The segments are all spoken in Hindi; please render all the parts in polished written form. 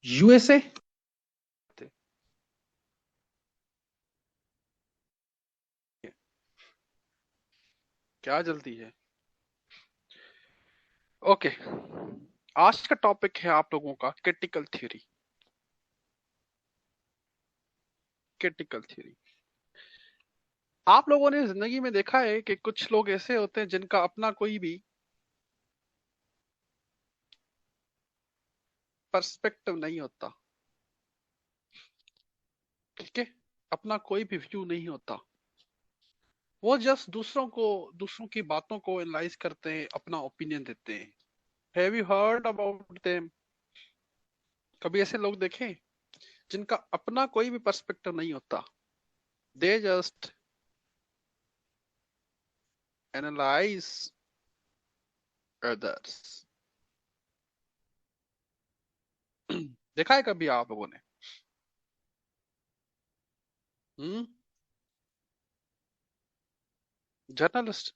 यूएसए। क्या जल्दी है? ओके, आज का टॉपिक है आप लोगों का क्रिटिकल थ्योरी। क्रिटिकल थ्योरी, आप लोगों ने जिंदगी में देखा है कि कुछ लोग ऐसे होते हैं जिनका अपना कोई भी पर्सपेक्टिव नहीं होता। ठीक है, अपना कोई भी व्यू नहीं होता। वो जस्ट दूसरों की बातों को एनालाइज करते हैं, अपना ओपिनियन देते हैं। Have you heard about them? कभी ऐसे लोग देखे जिनका अपना कोई भी पर्सपेक्टिव नहीं होता? They just analyse others. देखा है कभी आप लोगों ने? हम्म। जर्नलिस्ट।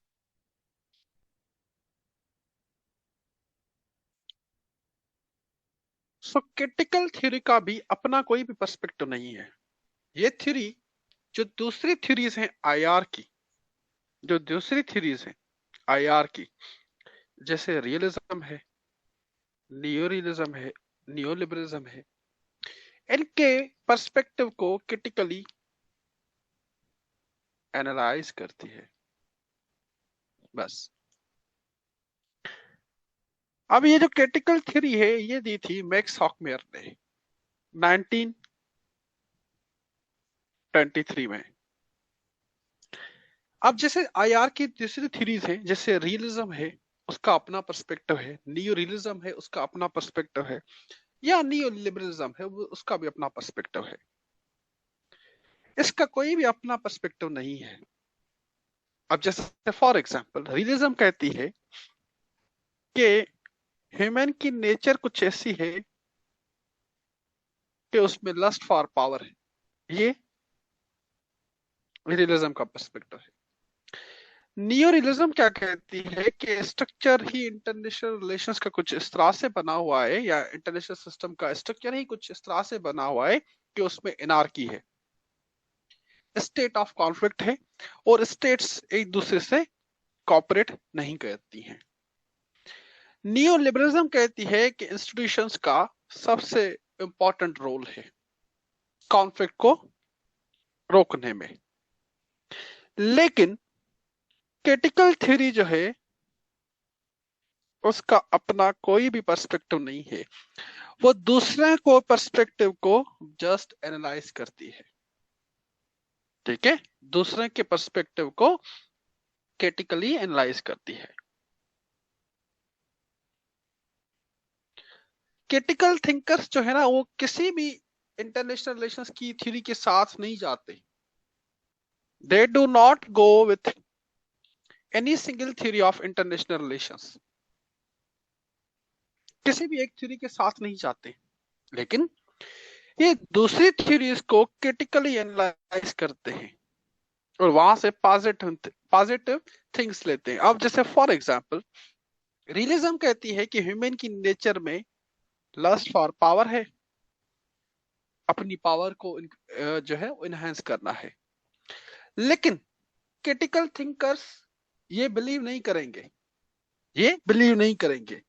सो क्रिटिकल थ्योरी का भी अपना कोई भी पर्सपेक्टिव नहीं है। ये थ्योरी जो दूसरी थ्योरीज हैं आईआर की, जो दूसरी थ्योरीज हैं आईआर की, जैसे रियलिज्म है, नियो रियलिज्म है, नियो लिबरलिज्म है, इनके पर्सपेक्टिव को क्रिटिकली एनालाइज करती है। बस। अब ये जो क्रिटिकल थ्योरी है ये दी थी मैक्स हॉकमेयर ने 1923 में। अब जैसे आईआर की दूसरी थ्योरीज है, जैसे रियलिज्म है उसका अपना पर्सपेक्टिव है, नियो रियलिज्म है उसका अपना पर्सपेक्टिव है, या नियो लिबरलिज्म है उसका भी अपना पर्सपेक्टिव है। इसका कोई भी अपना पर्सपेक्टिव नहीं है। अब जैसे फॉर एग्जांपल रियलिज्म कहती है कि ह्यूमन की नेचर कुछ ऐसी है कि उसमें लस्ट फॉर पावर है। ये रियलिज्म का पर्सपेक्टिव है। नियो रियलिज्म क्या कहती है कि स्ट्रक्चर ही इंटरनेशनल रिलेशंस का कुछ इस तरह से बना हुआ है, या इंटरनेशनल सिस्टम का स्ट्रक्चर ही कुछ इस तरह से बना हुआ है कि उसमें एनार्की है, स्टेट ऑफ कॉन्फ्लिक्ट है, और स्टेट्स एक दूसरे से कॉपरेट नहीं करती हैं। नियो लिबरलिज्म कहती है कि इंस्टीट्यूशंस का सबसे इंपॉर्टेंट रोल है कॉन्फ्लिक्ट को रोकने में। लेकिन क्रिटिकल थ्योरी जो है उसका अपना कोई भी पर्सपेक्टिव नहीं है। वो दूसरे को पर्सपेक्टिव को जस्ट एनालाइज करती है। ठीक है, दूसरे के पर्सपेक्टिव को क्रिटिकली एनालाइज करती है। क्रिटिकल थिंकर्स जो है ना वो किसी भी इंटरनेशनल रिलेशंस की थ्योरी के साथ नहीं जाते। They do not go with any single theory of international relations. किसी भी एक थ्योरी के साथ नहीं जाते, लेकिन ये दूसरी थ्योरीज को क्रिटिकली एनालाइज करते हैं और वहां से पॉजिटिव थिंग्स लेते हैं। अब जैसे फॉर एग्जांपल रियलिज्म कहती है कि ह्यूमन की नेचर में लस्ट फॉर पावर है, अपनी पावर को जो है इनहेंस करना है। लेकिन क्रिटिकल थिंकर्स ये बिलीव नहीं करेंगे, ये बिलीव नहीं करेंगे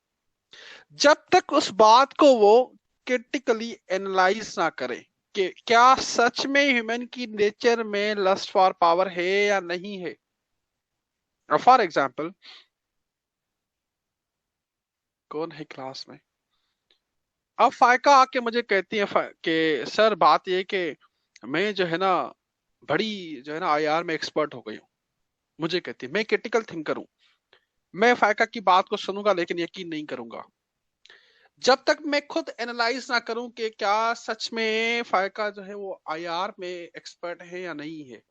जब तक उस बात को वो क्रिटिकली एनालाइज ना करें कि क्या सच में ह्यूमन की नेचर में लस्ट फॉर पावर है या नहीं है। फॉर एग्जाम्पल, कौन है क्लास में? अब फायका आके मुझे कहती है कि सर बात ये कि मैं जो है ना बड़ी जो है ना आईआर में एक्सपर्ट हो गई हूँ। मुझे कहती है मैं क्रिटिकल थिंकर हूँ, मैं फायका की बात को सुनूंगा लेकिन यकीन नहीं करूंगा। जब तक मैं खुद एनालाइज ना करूं कि क्या सच में फायका जो है वो आईआर में एक्सपर्ट है या नहीं है,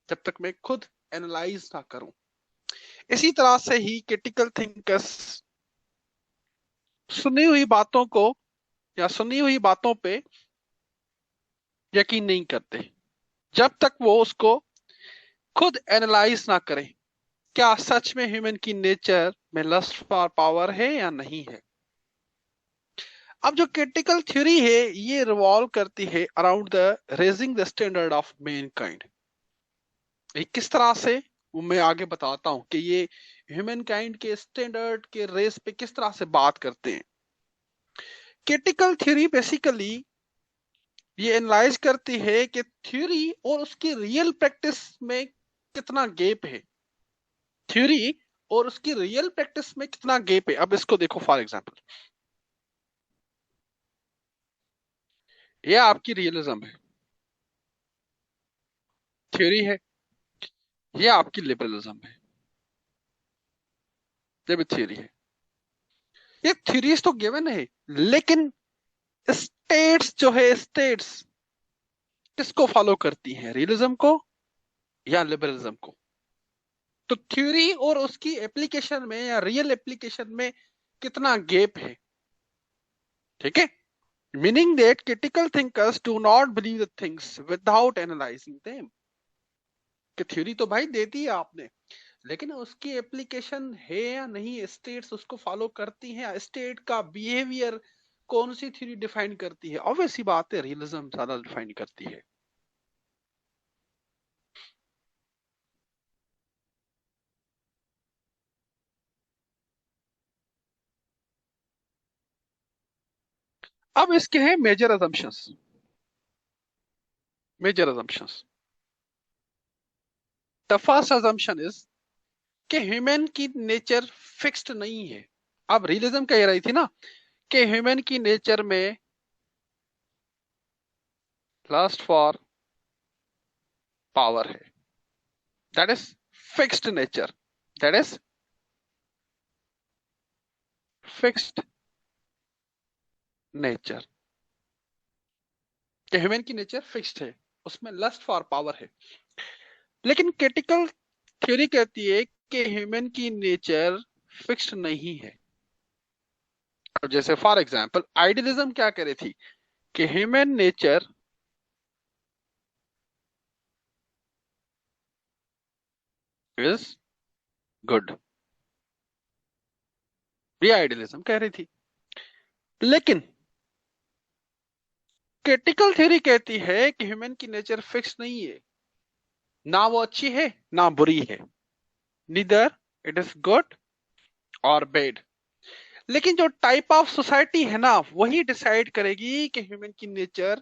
जब तक मैं खुद एनालाइज ना करूं। इसी तरह से ही क्रिटिकल थिंकर्स सुनी हुई बातों को या सुनी हुई बातों पे यकीन नहीं करते जब तक वो उसको खुद एनालाइज ना करें, क्या सच में ह्यूमन की नेचर में लस्ट फॉर पावर है या नहीं है। अब जो क्रिटिकल थ्योरी है ये रिवॉल्व करती है around the raising the standard of Mankind. ये किस तरह से, वो मैं आगे बताता हूं कि ये ह्यूमन काइंड के स्टैंडर्ड के रेस पे किस तरह से बात करते हैं। क्रिटिकल थ्योरी बेसिकली ये एनालाइज करती है कि थ्योरी और उसकी रियल प्रैक्टिस में कितना गैप है। थ्योरी और उसकी रियल प्रैक्टिस में कितना गैप है। अब इसको देखो, फॉर एग्जांपल ये आपकी रियलिज्म है, थ्योरी है। ये आपकी लिबरलिज्म है, ये भी थ्योरी है। ये थ्योरीज तो गिवन है, लेकिन स्टेट्स जो है, स्टेट्स किसको फॉलो करती हैं, रियलिज्म को या लिबरलिज्म को। तो थ्योरी और उसकी एप्लीकेशन में या रियल एप्लीकेशन में कितना गैप है। ठीक है, meaning that critical thinkers do not believe the things without analysing them. कि थ्योरी तो भाई देती है आपने, लेकिन उसकी एप्लीकेशन है या नहीं, स्टेट्स उसको फॉलो करती हैं, स्टेट का बिहेवियर कौन सी थ्योरी डिफाइन करती है। ऑब्वियस सी बात है, रियलिज्म ज्यादा डिफाइन करती है। अब इसके हैं major assumptions. Major assumptions, the first assumption is कि ह्यूमन की नेचर फिक्स्ड नहीं है। अब रियलिज्म कह रही थी ना कि ह्यूमन की नेचर में लस्ट फॉर पावर है, that is fixed nature, that is fixed nature. कि ह्यूमन की नेचर फिक्स्ड है, उसमें लस्ट फॉर पावर है। लेकिन क्रिटिकल थ्योरी कहती है कि ह्यूमन की नेचर फिक्स्ड नहीं है। अब जैसे फॉर एग्जांपल आइडियलिज्म क्या कह रही थी कि ह्यूमन नेचर इज गुड, ये आइडियलिज्म कह रही थी। लेकिन क्रिटिकल थ्योरी कहती है कि ह्यूमन की नेचर फिक्स नहीं है, ना वो अच्छी है ना बुरी है, नीदर इट इज गुड और बैड। लेकिन जो टाइप ऑफ सोसाइटी है ना, वही डिसाइड करेगी कि ह्यूमन की नेचर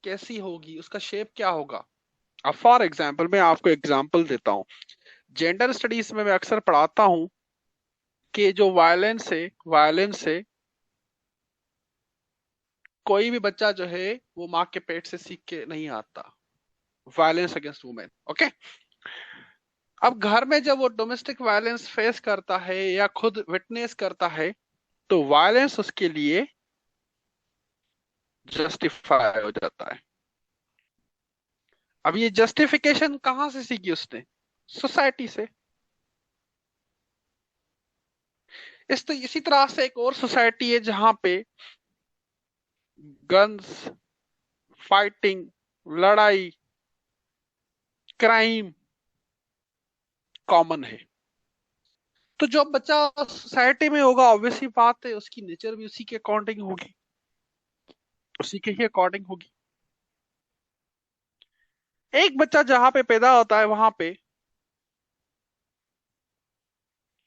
कैसी होगी, उसका शेप क्या होगा। अब फॉर एग्जाम्पल मैं आपको एग्जाम्पल देता हूँ। जेंडर स्टडीज में मैं अक्सर पढ़ाता हूँ कि जो वायलेंस है कोई भी बच्चा जो है वो माँ के पेट से सीख के नहीं आता। Violence against women, okay. अब घर में जब वो डोमेस्टिक वायलेंस फेस करता है या खुद विटनेस करता है, तो वायलेंस उसके लिए जस्टिफाई हो जाता है। अब ये जस्टिफिकेशन कहां से सीखी उसने, सोसाइटी से। इसी तरह से एक और सोसाइटी है जहां पे गन्स, फाइटिंग, लड़ाई, क्राइम कॉमन है। तो जो बच्चा सोसाइटी में होगा, ऑब्वियसली बात है उसकी नेचर भी उसी के अकॉर्डिंग होगी, उसी के ही अकॉर्डिंग होगी। एक बच्चा जहां पे पैदा होता है वहां पे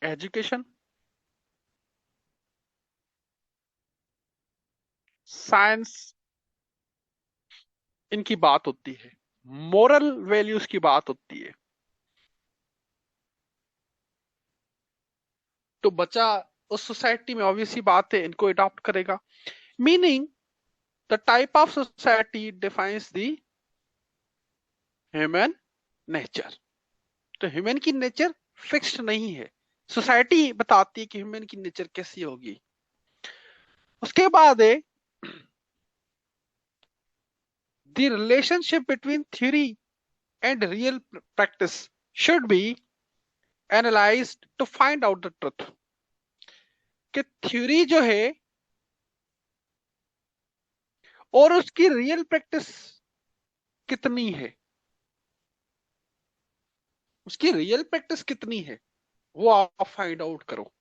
एजुकेशन, साइंस इनकी बात होती है, मोरल वैल्यूज की बात होती है। तो बच्चा उस सोसाइटी में ऑब्वियसली बात है इनको अडॉप्ट करेगा। Meaning the type of society defines the human nature. तो ह्यूमन की नेचर फिक्स्ड नहीं है, सोसाइटी बताती है कि ह्यूमन की नेचर कैसी होगी। उसके बाद है the relationship between theory and real practice should be analysed to find out the truth. कि थ्योरी जो है और उसकी रियल प्रैक्टिस कितनी है, उसकी रियल प्रैक्टिस कितनी है वो आप फाइंड आउट करो।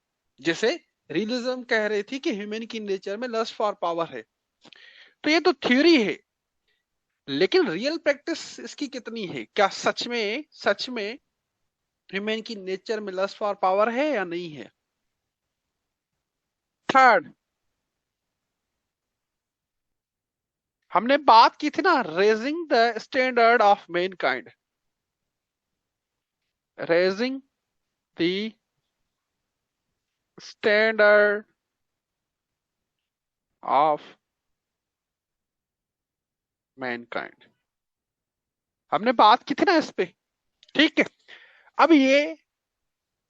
जैसे रियलिज्म कह रही थी कि ह्यूमन की नेचर में लस्ट फॉर पावर है। तो ये तो थ्योरी है, लेकिन रियल प्रैक्टिस इसकी कितनी है? क्या सच में ह्यूमन की नेचर में लस्ट फॉर पावर है या नहीं है? थर्ड, हमने बात की थी ना, raising the standard of Mankind, raising the standard of Mankind, हमने बात की थी ना इस पे। ठीक है, अब ये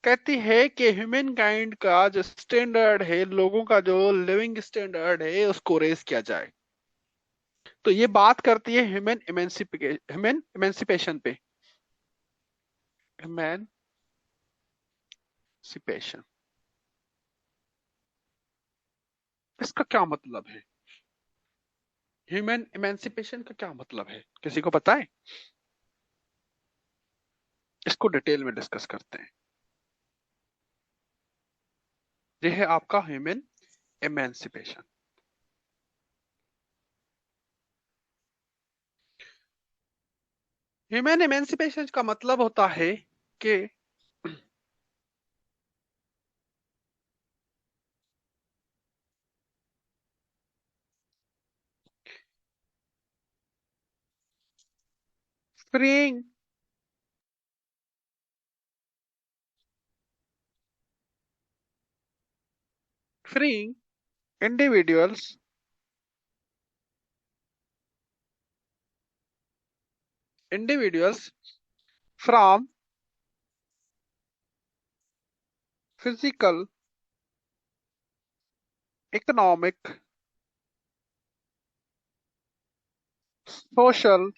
कहती है कि ह्यूमन काइंड का जो स्टैंडर्ड है, लोगों का जो लिविंग स्टैंडर्ड है, उसको रेज किया जाए। तो ये बात करती है ह्यूमन इमेंसिपेशन पे, इमेंसिपेशन। इसका क्या मतलब है? ह्यूमन इमेंसिपेशन का क्या मतलब है, किसी को पता है? इसको डिटेल में डिस्कस करते हैं। ये है आपका ह्यूमन इमेंसिपेशन। ह्यूमन इमेंसिपेशन का मतलब होता है कि freeing freeing individuals individuals from physical, economic, social,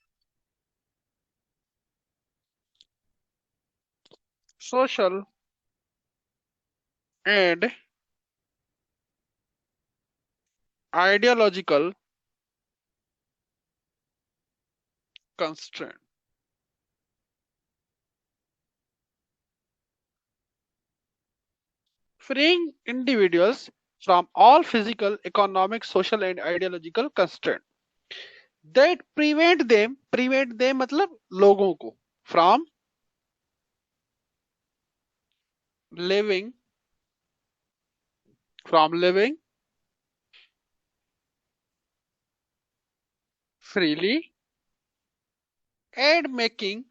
social and ideological constraint. Freeing individuals from all physical, economic, social and ideological constraint that prevent them मतलब लोगों को, from living living freely and making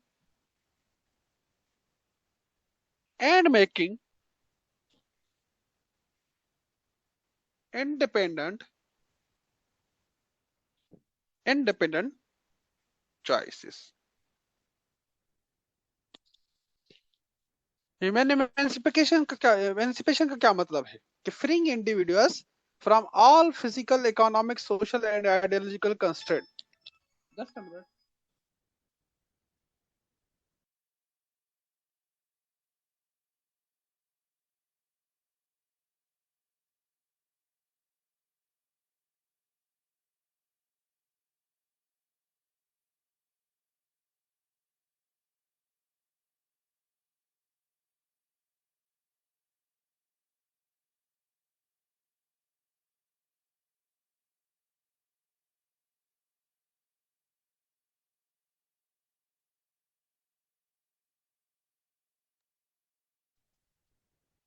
independent independent choices. Human emancipation का क्या मतलब है? कि freeing individuals from all physical, economic, social and ideological constraint. Just a minute.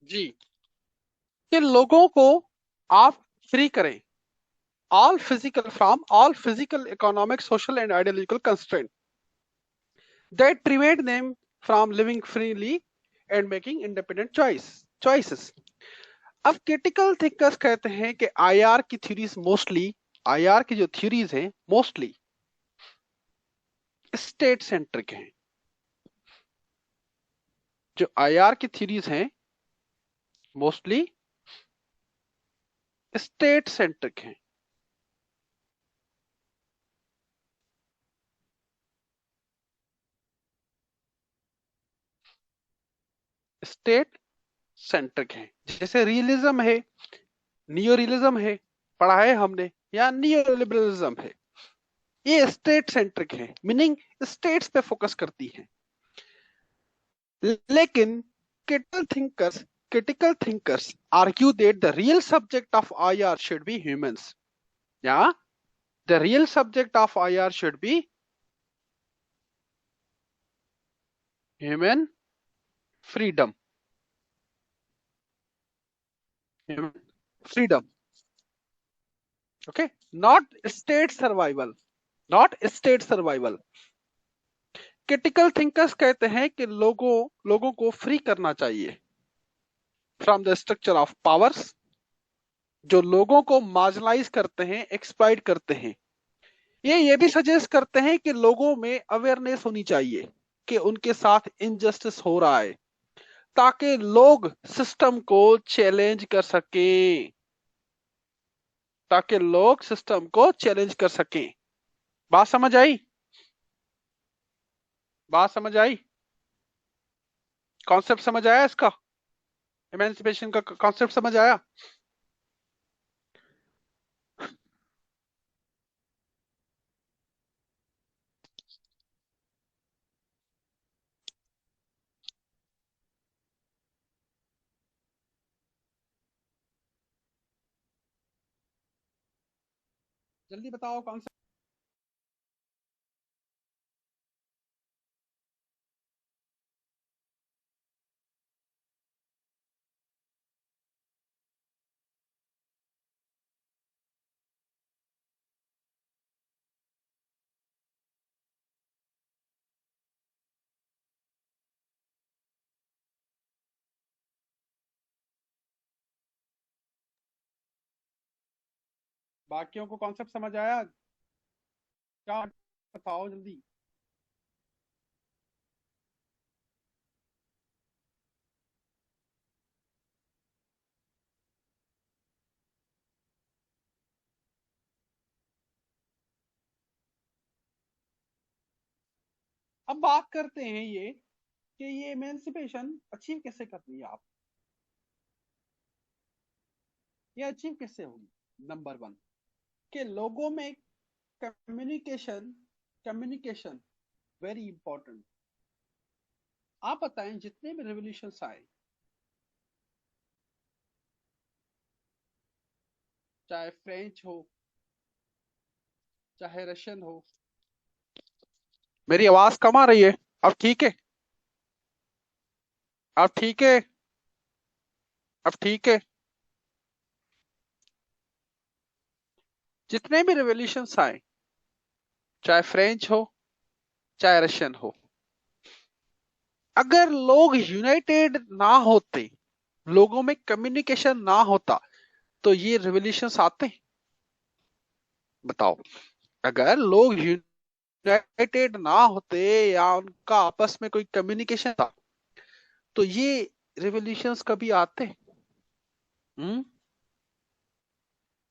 जी, कि लोगों को आप फ्री करें, all physical, economic, social and ideological constraint that prevent them from living freely and making independent choices. अब क्रिटिकल थिंकर्स कहते हैं कि आईआर की जो थ्योरीज हैं मोस्टली स्टेट सेंट्रिक हैं। जो आईआर की थ्योरीज हैं मोस्टली स्टेट सेंट्रिक हैं। स्टेट सेंट्रिक हैं, जैसे रियलिज्म है, नियो रियलिज्म है, पढ़ा है हमने, या नियो लिबरलिज्म है। ये स्टेट सेंट्रिक है, मीनिंग स्टेट्स पे फोकस करती है। लेकिन critical thinkers critical thinkers argue that the real subject of IR should be humans. Yeah, the real subject of IR should be human freedom. Human freedom. Okay, not state survival. Not state survival. Critical thinkers कहते हैं कि लोगों को फ्री करना चाहिए from the structure of powers, जो लोगों को मार्जिनलाइज करते हैं, एक्सप्लॉइट करते हैं। ये भी सजेस्ट करते हैं कि लोगों में अवेयरनेस होनी चाहिए कि उनके साथ इनजस्टिस हो रहा है, ताकि लोग सिस्टम को चैलेंज कर सकें, ताकि लोग सिस्टम को चैलेंज कर सकें। बात समझ आई? बात समझ आई? कॉन्सेप्ट समझ आया इसका? इमेंसिपेशन का कॉन्सेप्ट समझ आया? जल्दी बताओ कॉन्सेप्ट। बाकियों को कॉन्सेप्ट समझ आया? क्या बताओ जल्दी। अब बात करते हैं ये कि ये इमेंसिपेशन अचीव कैसे करनी है आप, ये अचीव कैसे होगी। नंबर वन, कि लोगों में कम्युनिकेशन, कम्युनिकेशन वेरी इंपॉर्टेंट। आप बताएं जितने भी रेवोल्यूशन आए, चाहे फ्रेंच हो, चाहे रशियन हो। मेरी आवाज कम आ रही है? अब ठीक है? अब ठीक है? अब ठीक है? जितने भी रेवोल्यूशन आए, चाहे फ्रेंच हो, चाहे रशियन हो, अगर लोग यूनाइटेड ना होते, लोगों में कम्युनिकेशन ना होता, तो ये रेवोल्यूशन आते? बताओ। अगर लोग यूनाइटेड ना होते या उनका आपस में कोई कम्युनिकेशन था, तो ये रेवोल्यूशंस कभी आते? हम्म?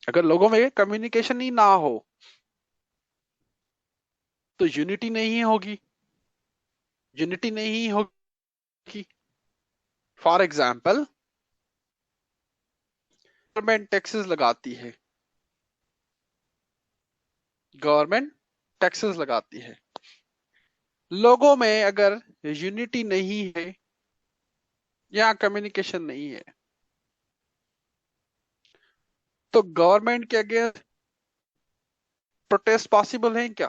अगर लोगों में कम्युनिकेशन ही ना हो, तो यूनिटी नहीं होगी, यूनिटी नहीं होगी। फॉर एग्जाम्पल, गवर्नमेंट टैक्सेस लगाती है, गवर्नमेंट टैक्सेस लगाती है, लोगों में अगर यूनिटी नहीं है या कम्युनिकेशन नहीं है, तो गवर्नमेंट के अगेंस्ट प्रोटेस्ट पॉसिबल है क्या?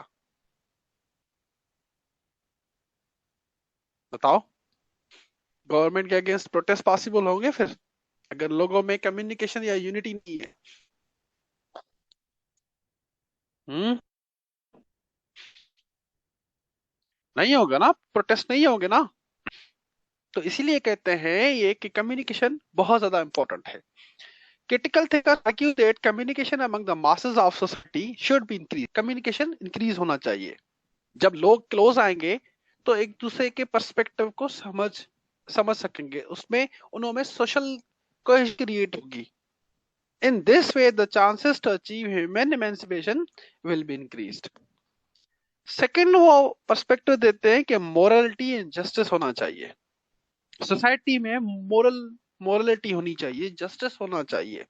बताओ। गवर्नमेंट के अगेंस्ट प्रोटेस्ट पॉसिबल होंगे फिर, अगर लोगों में कम्युनिकेशन या यूनिटी नहीं है? हम्म? नहीं होगा ना, प्रोटेस्ट नहीं होंगे ना। तो इसीलिए कहते हैं ये कि कम्युनिकेशन बहुत ज्यादा इंपॉर्टेंट है। Critical thinkers argue that communication among the masses of society should be increase. Communication increase होना चाहिए। जब लोग क्लोज आएंगे, तो एक दूसरे के पर्सपेक्टिव को समझ सकेंगे, उसमें उनमें सोशल कोहेजन क्रिएट होगी। In this way the chances to achieve human emancipation will be increased. Second, वो पर्सपेक्टिव देते हैं कि मोरलिटी एंड जस्टिस होना चाहिए। सोसाइटी में मोरलिटी होनी चाहिए, जस्टिस होना चाहिए।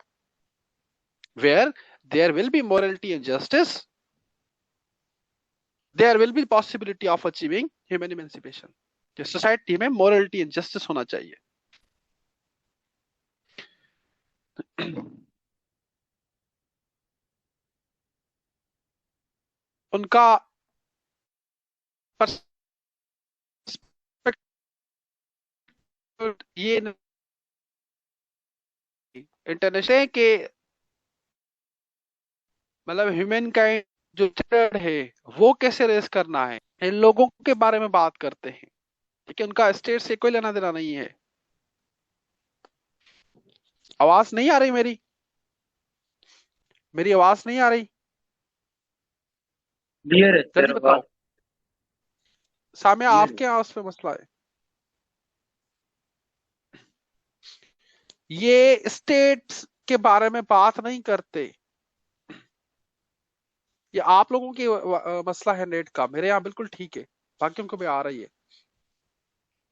Where there will be morality and justice, there will be possibility of achieving human emancipation. कि सोसाइटी में मोरलिटी एंड जस्टिस होना चाहिए। उनका पर्सपेक्टिव ये इंटरनेशनल के मतलब ह्यूमन काइंड जो थ्रेड है वो कैसे रेस करना है, इन लोगों के बारे में बात करते हैं। ठीक है, उनका स्टेट से कोई लेना देना नहीं है। आवाज नहीं आ रही मेरी? मेरी आवाज नहीं आ रही? क्लियर है जल्दी सर, बताओ। आवाज सामने क्लियर है। आपके यहाँ उस पे मसला है। ये स्टेट्स के बारे में बात नहीं करते। ये आप लोगों की मसला है नेट का, मेरे यहाँ बिल्कुल ठीक है, बाकियों को भी आ रही है।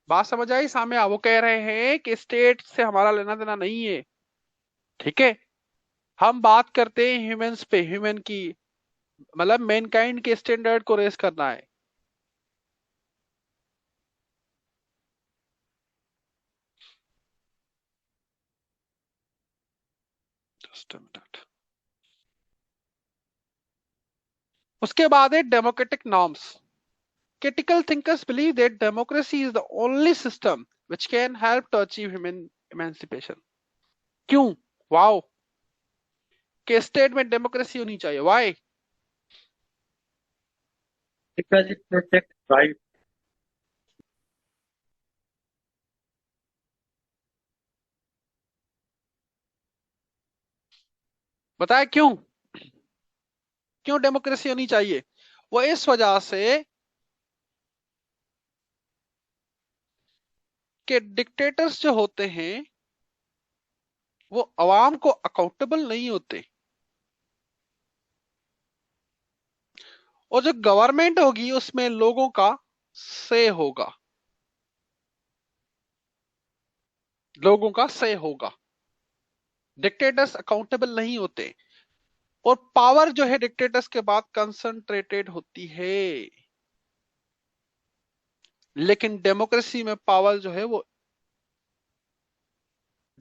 बात समझ आई? सामने वो कह रहे हैं कि स्टेट से हमारा लेना देना नहीं है। ठीक है, हम बात करते हैं ह्यूमंस पे, ह्यूमन की मतलब मैनकाइंड के स्टैंडर्ड को रेस करना है। Just a minute. उसके बाद है democratic norms. Critical thinkers believe that democracy is the only system which can help to achieve human emancipation. क्यों? वाओ, के स्टेट में डेमोक्रेसी होनी चाहिए, why? Because it protect right. बताए क्यों? क्यों डेमोक्रेसी होनी चाहिए? वो इस वजह से कि डिक्टेटर्स जो होते हैं वो अवाम को अकाउंटेबल नहीं होते, और जो गवर्नमेंट होगी उसमें लोगों का से होगा, लोगों का से होगा। डिक्टेटर्स अकाउंटेबल नहीं होते, और पावर जो है डिक्टेटर्स के बाद कंसंट्रेटेड होती है। लेकिन डेमोक्रेसी में पावर जो है वो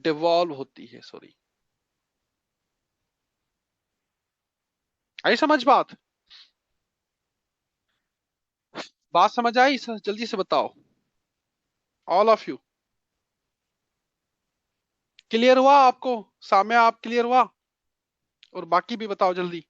डिवॉल्व होती है। सॉरी, आई समझ बात? बात समझ आई? जल्दी से बताओ, ऑल ऑफ यू। क्लियर हुआ आपको? सामने आप क्लियर हुआ? और बाकी भी बताओ जल्दी।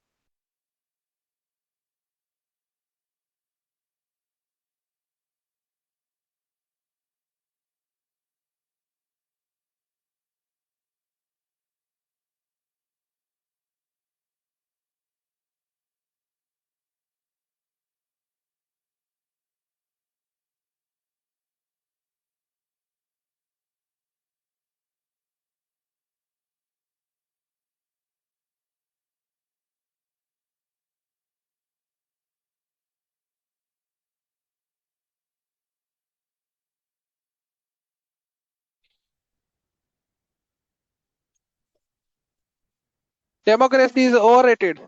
डेमोक्रेसी इज ओवररेटेड,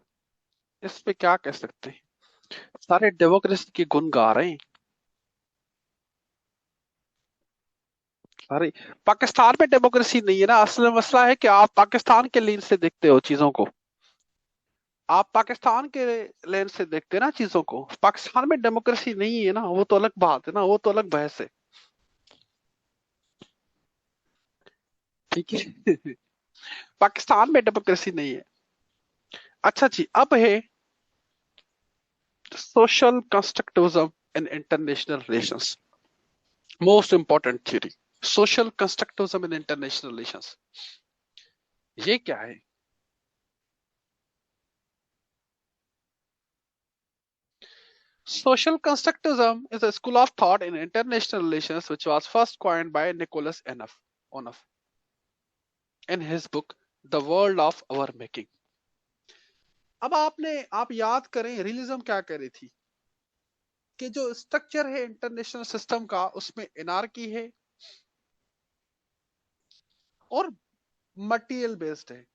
इस पे क्या कह सकते हैं? सारे डेमोक्रेसी के गुण गा रहे हैं। अरे, पाकिस्तान में डेमोक्रेसी नहीं है ना, असल मसला है कि आप पाकिस्तान के लेंस से देखते हो चीजों को। आप पाकिस्तान के लेंस से देखते हैं ना चीजों को। पाकिस्तान में डेमोक्रेसी नहीं है ना, वो तो अलग बात है ना, वो तो अलग बहस है। ठीक है। पाकिस्तान में डेमोक्रेसी नहीं है। अच्छा जी, अब है social constructivism in international relations. Most important theory, social constructivism in international relations. ये क्या है? Social constructivism is a school of thought in international relations which was first coined by Nicholas Onoff in his book The World of Our Making. अब आप याद करें रियलिज्म क्या कह रही थी, कि जो स्ट्रक्चर है इंटरनेशनल सिस्टम का उसमें एनार्की है और मटेरियल बेस्ड है।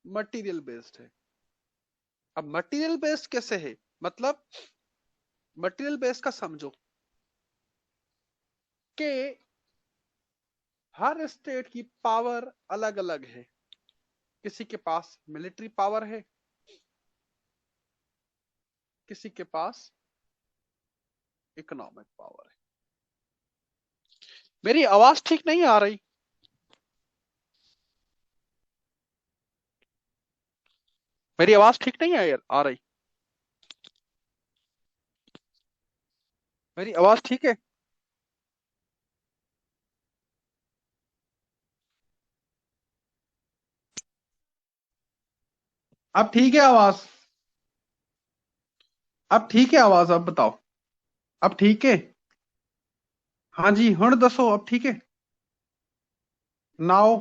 मटेरियल बेस्ड है। अब मटेरियल बेस्ड कैसे है? मतलब मटेरियल बेस्ड का समझो कि हर स्टेट की पावर अलग अलग है। किसी के पास मिलिट्री पावर है, किसी के पास इकोनॉमिक पावर है। मेरी आवाज ठीक नहीं आ रही? मेरी आवाज ठीक नहीं आ रही? मेरी आवाज ठीक है? अब ठीक है आवाज? अब ठीक है आवाज? अब बताओ। अब ठीक है? हाँ जी, हुण दसो अब ठीक है? नाउ?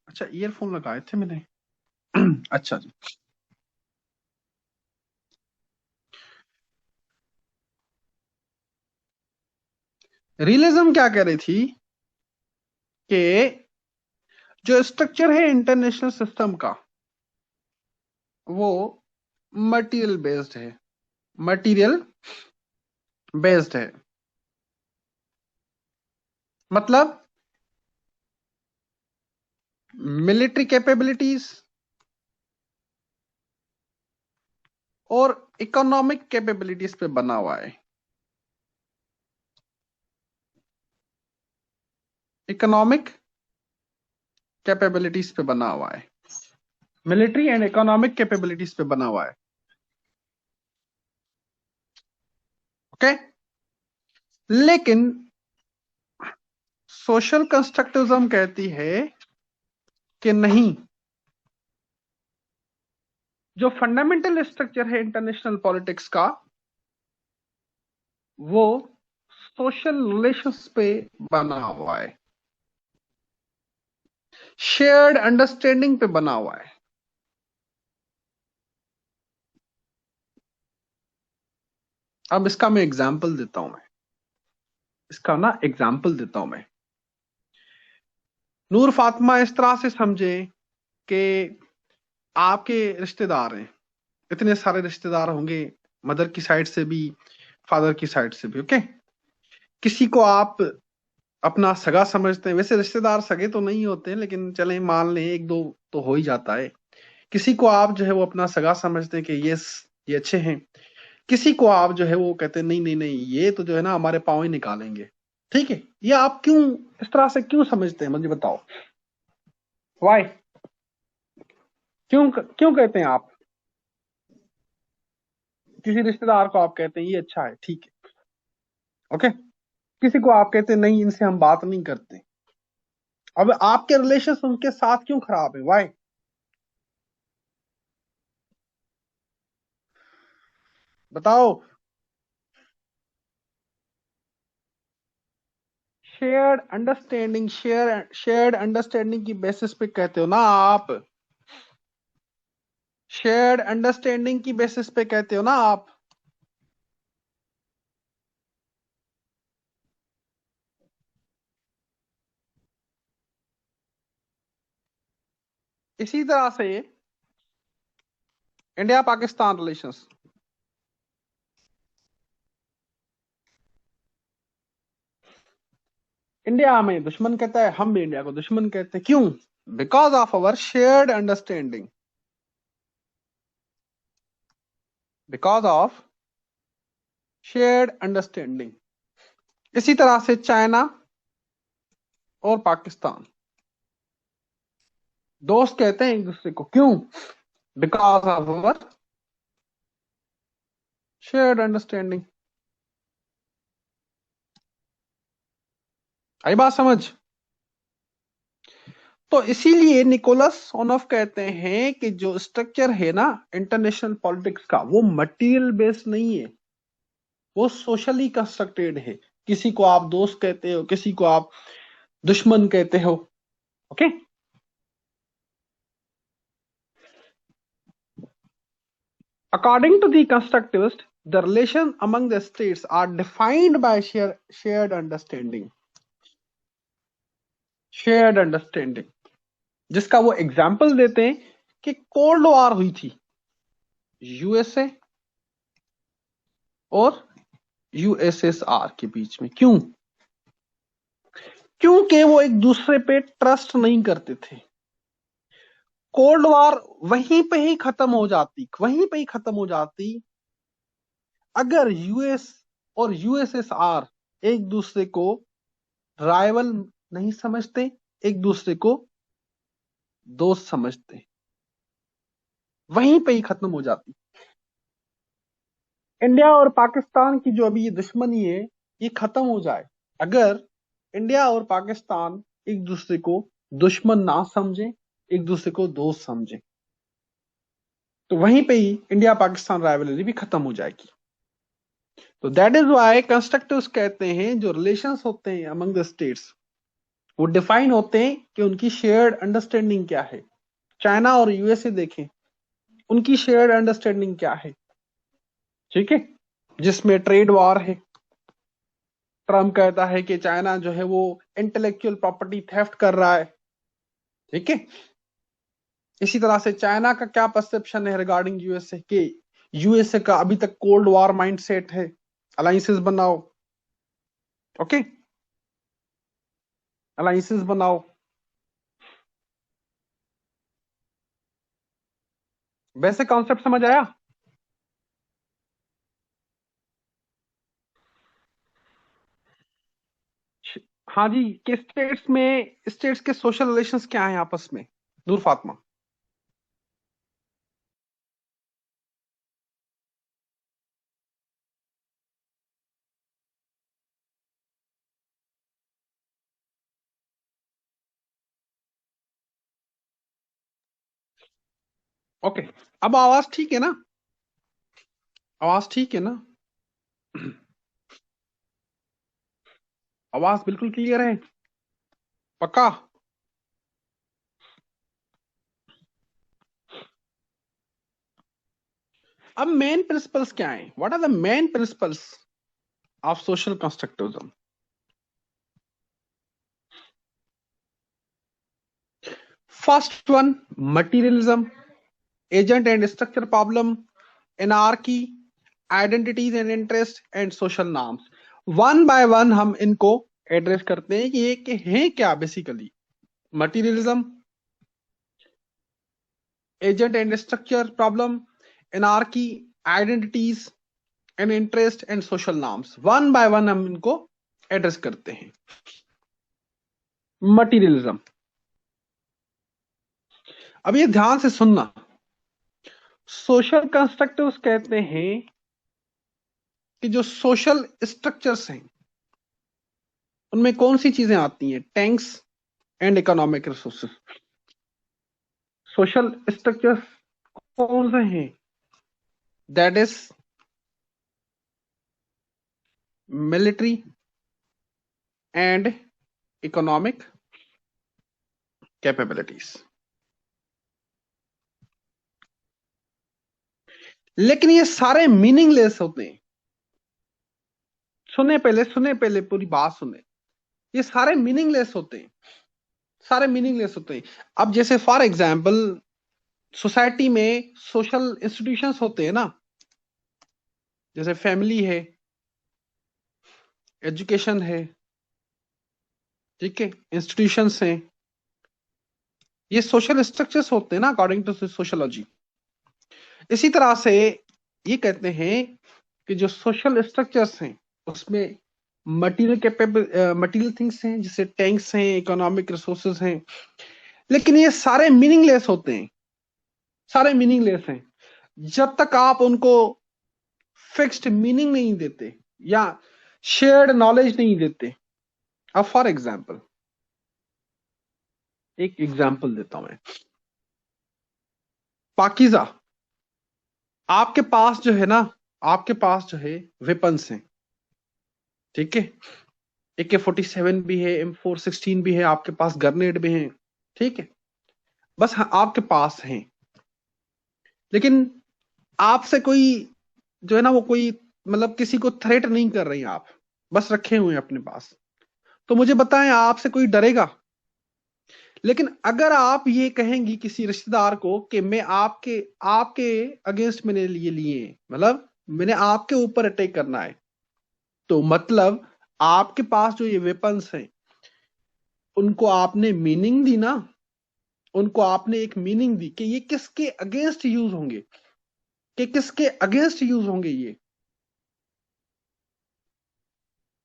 अच्छा, ईयरफोन लगाए थे मैंने। अच्छा जी। रियलिज्म क्या कह रही थी कि जो स्ट्रक्चर है इंटरनेशनल सिस्टम का, वो मटेरियल बेस्ड है। मटेरियल बेस्ड है, मतलब मिलिट्री कैपेबिलिटीज और इकोनॉमिक कैपेबिलिटीज पे बना हुआ है। इकोनॉमिक कैपेबिलिटीज पे बना हुआ है, मिलिट्री एंड इकोनॉमिक कैपेबिलिटीज पे बना हुआ है। ओके? लेकिन सोशल कंस्ट्रक्टिविज्म कहती है कि नहीं, जो फंडामेंटल स्ट्रक्चर है इंटरनेशनल पॉलिटिक्स का, वो सोशल रिलेशंस पे बना हुआ है, शेयर्ड अंडरस्टैंडिंग पे बना हुआ है। अब इसका मैं एग्जांपल देता हूं। मैं इसका ना एग्जांपल देता हूं मैं। नूर फातिमा इस तरह से समझे कि आपके रिश्तेदार हैं, इतने सारे रिश्तेदार होंगे, मदर की साइड से भी, फादर की साइड से भी। ओके? किसी को आप अपना सगा समझते हैं, वैसे रिश्तेदार सगे तो नहीं होते हैं, लेकिन चलें मान लें एक दो तो हो ही जाता है। किसी को आप जो है वो अपना सगा समझते हैं कि ये अच्छे हैं। किसी को आप जो है वो कहते हैं नहीं नहीं नहीं, ये तो जो है ना हमारे पांव ही निकालेंगे। ठीक है? ये आप क्यों इस तरह से क्यों समझते हैं, मुझे बताओ। वाई? क्यों क्यों कहते हैं आप किसी रिश्तेदार को आप कहते हैं ये अच्छा है, ठीक है, ओके? किसी को आप कहते हैं नहीं, इनसे हम बात नहीं करते। अब आपके रिलेशन उनके साथ क्यों खराब है? वाई? बताओ। शेयर्ड अंडरस्टैंडिंग की बेसिस पे कहते हो ना आप। शेयर्ड अंडरस्टैंडिंग की बेसिस पे कहते हो ना आप। इसी तरह से इंडिया पाकिस्तान रिलेशंस, इंडिया हमें दुश्मन कहता है, हम भी इंडिया को दुश्मन कहते हैं। क्यों? Because of our shared understanding. Because of shared understanding. इसी तरह से चाइना और पाकिस्तान दोस्त कहते हैं एक दूसरे को। क्यों? Because of our shared understanding. आई बात समझ? तो इसीलिए निकोलस सोनोफ कहते हैं कि जो स्ट्रक्चर है ना इंटरनेशनल पॉलिटिक्स का, वो मटेरियल बेस्ड नहीं है, वो सोशली कंस्ट्रक्टेड है। किसी को आप दोस्त कहते हो, किसी को आप दुश्मन कहते हो। Okay? According to the constructivist, the relation among the states are defined by shared understanding. Shared understanding, जिसका वो एग्जाम्पल देते हैं कि कोल्ड वॉर हुई थी यूएसए और यूएसएसआर के बीच में। क्यों? क्योंकि वो एक दूसरे पे ट्रस्ट नहीं करते थे। कोल्ड वॉर वहीं पे ही खत्म हो जाती, वहीं पे ही खत्म हो जाती अगर यूएस और यूएसएसआर एक दूसरे को राइवल नहीं समझते, एक दूसरे को दोस्त समझते, वहीं पे ही खत्म हो जाती। इंडिया और पाकिस्तान की जो अभी ये दुश्मनी है, ये खत्म हो जाए अगर इंडिया और पाकिस्तान एक दूसरे को दुश्मन ना समझे, एक दूसरे को दोस्त समझे, तो वहीं पे ही इंडिया पाकिस्तान राइवलरी भी खत्म हो जाएगी। तो दैट इज वाई कंस्ट्रक्टिव्स कहते हैं जो रिलेशंस होते हैं अमंग द स्टेट्स, वो डिफाइन होते हैं कि उनकी शेयर्ड अंडरस्टैंडिंग क्या है। चाइना और यूएसए देखें, उनकी शेयर्ड अंडरस्टैंडिंग क्या है, ठीक है, जिसमें ट्रेड वॉर है। ट्रम्प कहता है कि चाइना जो है वो इंटेलेक्चुअल प्रॉपर्टी थेफ्ट कर रहा है, ठीक है। इसी तरह से चाइना का क्या परसेप्शन है रिगार्डिंग यूएसए के, यूएसए का अभी तक कोल्ड वॉर माइंडसेट है, अलायंसेस बनाओ, ओके, अलायंसेस बनाओ। वैसे कॉन्सेप्ट समझ आया? हाँ जी, कि स्टेट्स के सोशल रिलेशंस क्या हैं आपस में, नूर फातिमा? ओके, अब आवाज ठीक है ना? आवाज ठीक है ना? आवाज बिल्कुल क्लियर है, पक्का? अब मेन प्रिंसिपल्स क्या हैं? What are the main principles of social constructivism? First one, materialism, agent and structure problem, anarchy, identities and interest and social norms. One by one हम इनको एड्रेस करते हैं कि ये कि हैं क्या basically. Materialism, agent and structure problem, anarchy, identities and interest and social norms, one by one हम इनको एड्रेस करते हैं। मटीरियलिज्म, अब ये ध्यान से सुनना, सोशल कंस्ट्रक्टिव्स कहते हैं कि जो सोशल स्ट्रक्चर्स हैं उनमें कौन सी चीजें आती हैं? Tanks and economic resources. Social structures कौन से हैं? That is military and economic capabilities. लेकिन ये सारे मीनिंगलेस होते हैं। सुने पहले पूरी बात सुने। ये सारे मीनिंगलेस होते हैं, सारे मीनिंगलेस होते हैं। अब जैसे फॉर एग्जाम्पल सोसाइटी में सोशल इंस्टीट्यूशंस होते हैं ना, जैसे फैमिली है, एजुकेशन है, ठीक है, इंस्टीट्यूशंस हैं, ये सोशल स्ट्रक्चर्स होते हैं ना अकॉर्डिंग टू सोशोलॉजी। इसी तरह से ये कहते हैं कि जो सोशल स्ट्रक्चर्स हैं उसमें मटीरियल थिंग्स हैं, जैसे टैंक्स हैं, इकोनॉमिक रिसोर्सेज हैं, लेकिन ये सारे मीनिंगलेस होते हैं, सारे मीनिंगलेस हैं जब तक आप उनको फिक्स्ड मीनिंग नहीं देते या शेयर्ड नॉलेज नहीं देते। अब फॉर एग्जाम्पल, एक एग्जाम्पल देता हूं मैं। पाकीज़ा, आपके पास जो है ना, आपके पास जो है वेपन्स हैं, ठीक है, AK-47 भी है, M416 भी है, आपके पास ग्रेनेड भी है, ठीक है, बस आपके पास हैं। लेकिन आपसे कोई जो है ना, वो कोई मतलब किसी को थ्रेट नहीं कर रही आप, बस रखे हुए हैं अपने पास। तो मुझे बताएं, आपसे कोई डरेगा? लेकिन अगर आप ये कहेंगी किसी रिश्तेदार को कि मैं आपके आपके अगेंस्ट मैंने लिए लिए हैं, मतलब मैंने आपके ऊपर अटैक करना है, तो मतलब आपके पास जो ये वेपन्स हैं उनको आपने मीनिंग दी ना, उनको आपने एक मीनिंग दी कि ये किसके अगेंस्ट यूज होंगे, कि किसके अगेंस्ट यूज होंगे ये,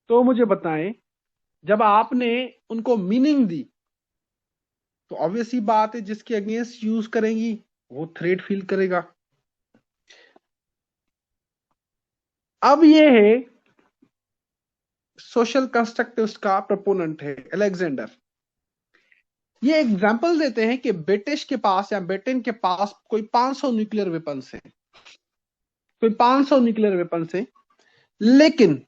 तो मुझे बताएं। जब आपने उनको मीनिंग दी तो ऑब्वियस ही बात है जिसके अगेंस्ट यूज करेंगी वो थ्रेट फील करेगा। अब ये है सोशल कंस्ट्रक्टिविस्ट का प्रोपोनेंट है अलेक्जेंडर। ये एग्जांपल देते हैं कि ब्रिटिश के पास या ब्रिटेन के पास कोई 500 न्यूक्लियर वेपन्स है, कोई 500 न्यूक्लियर वेपन्स है, लेकिन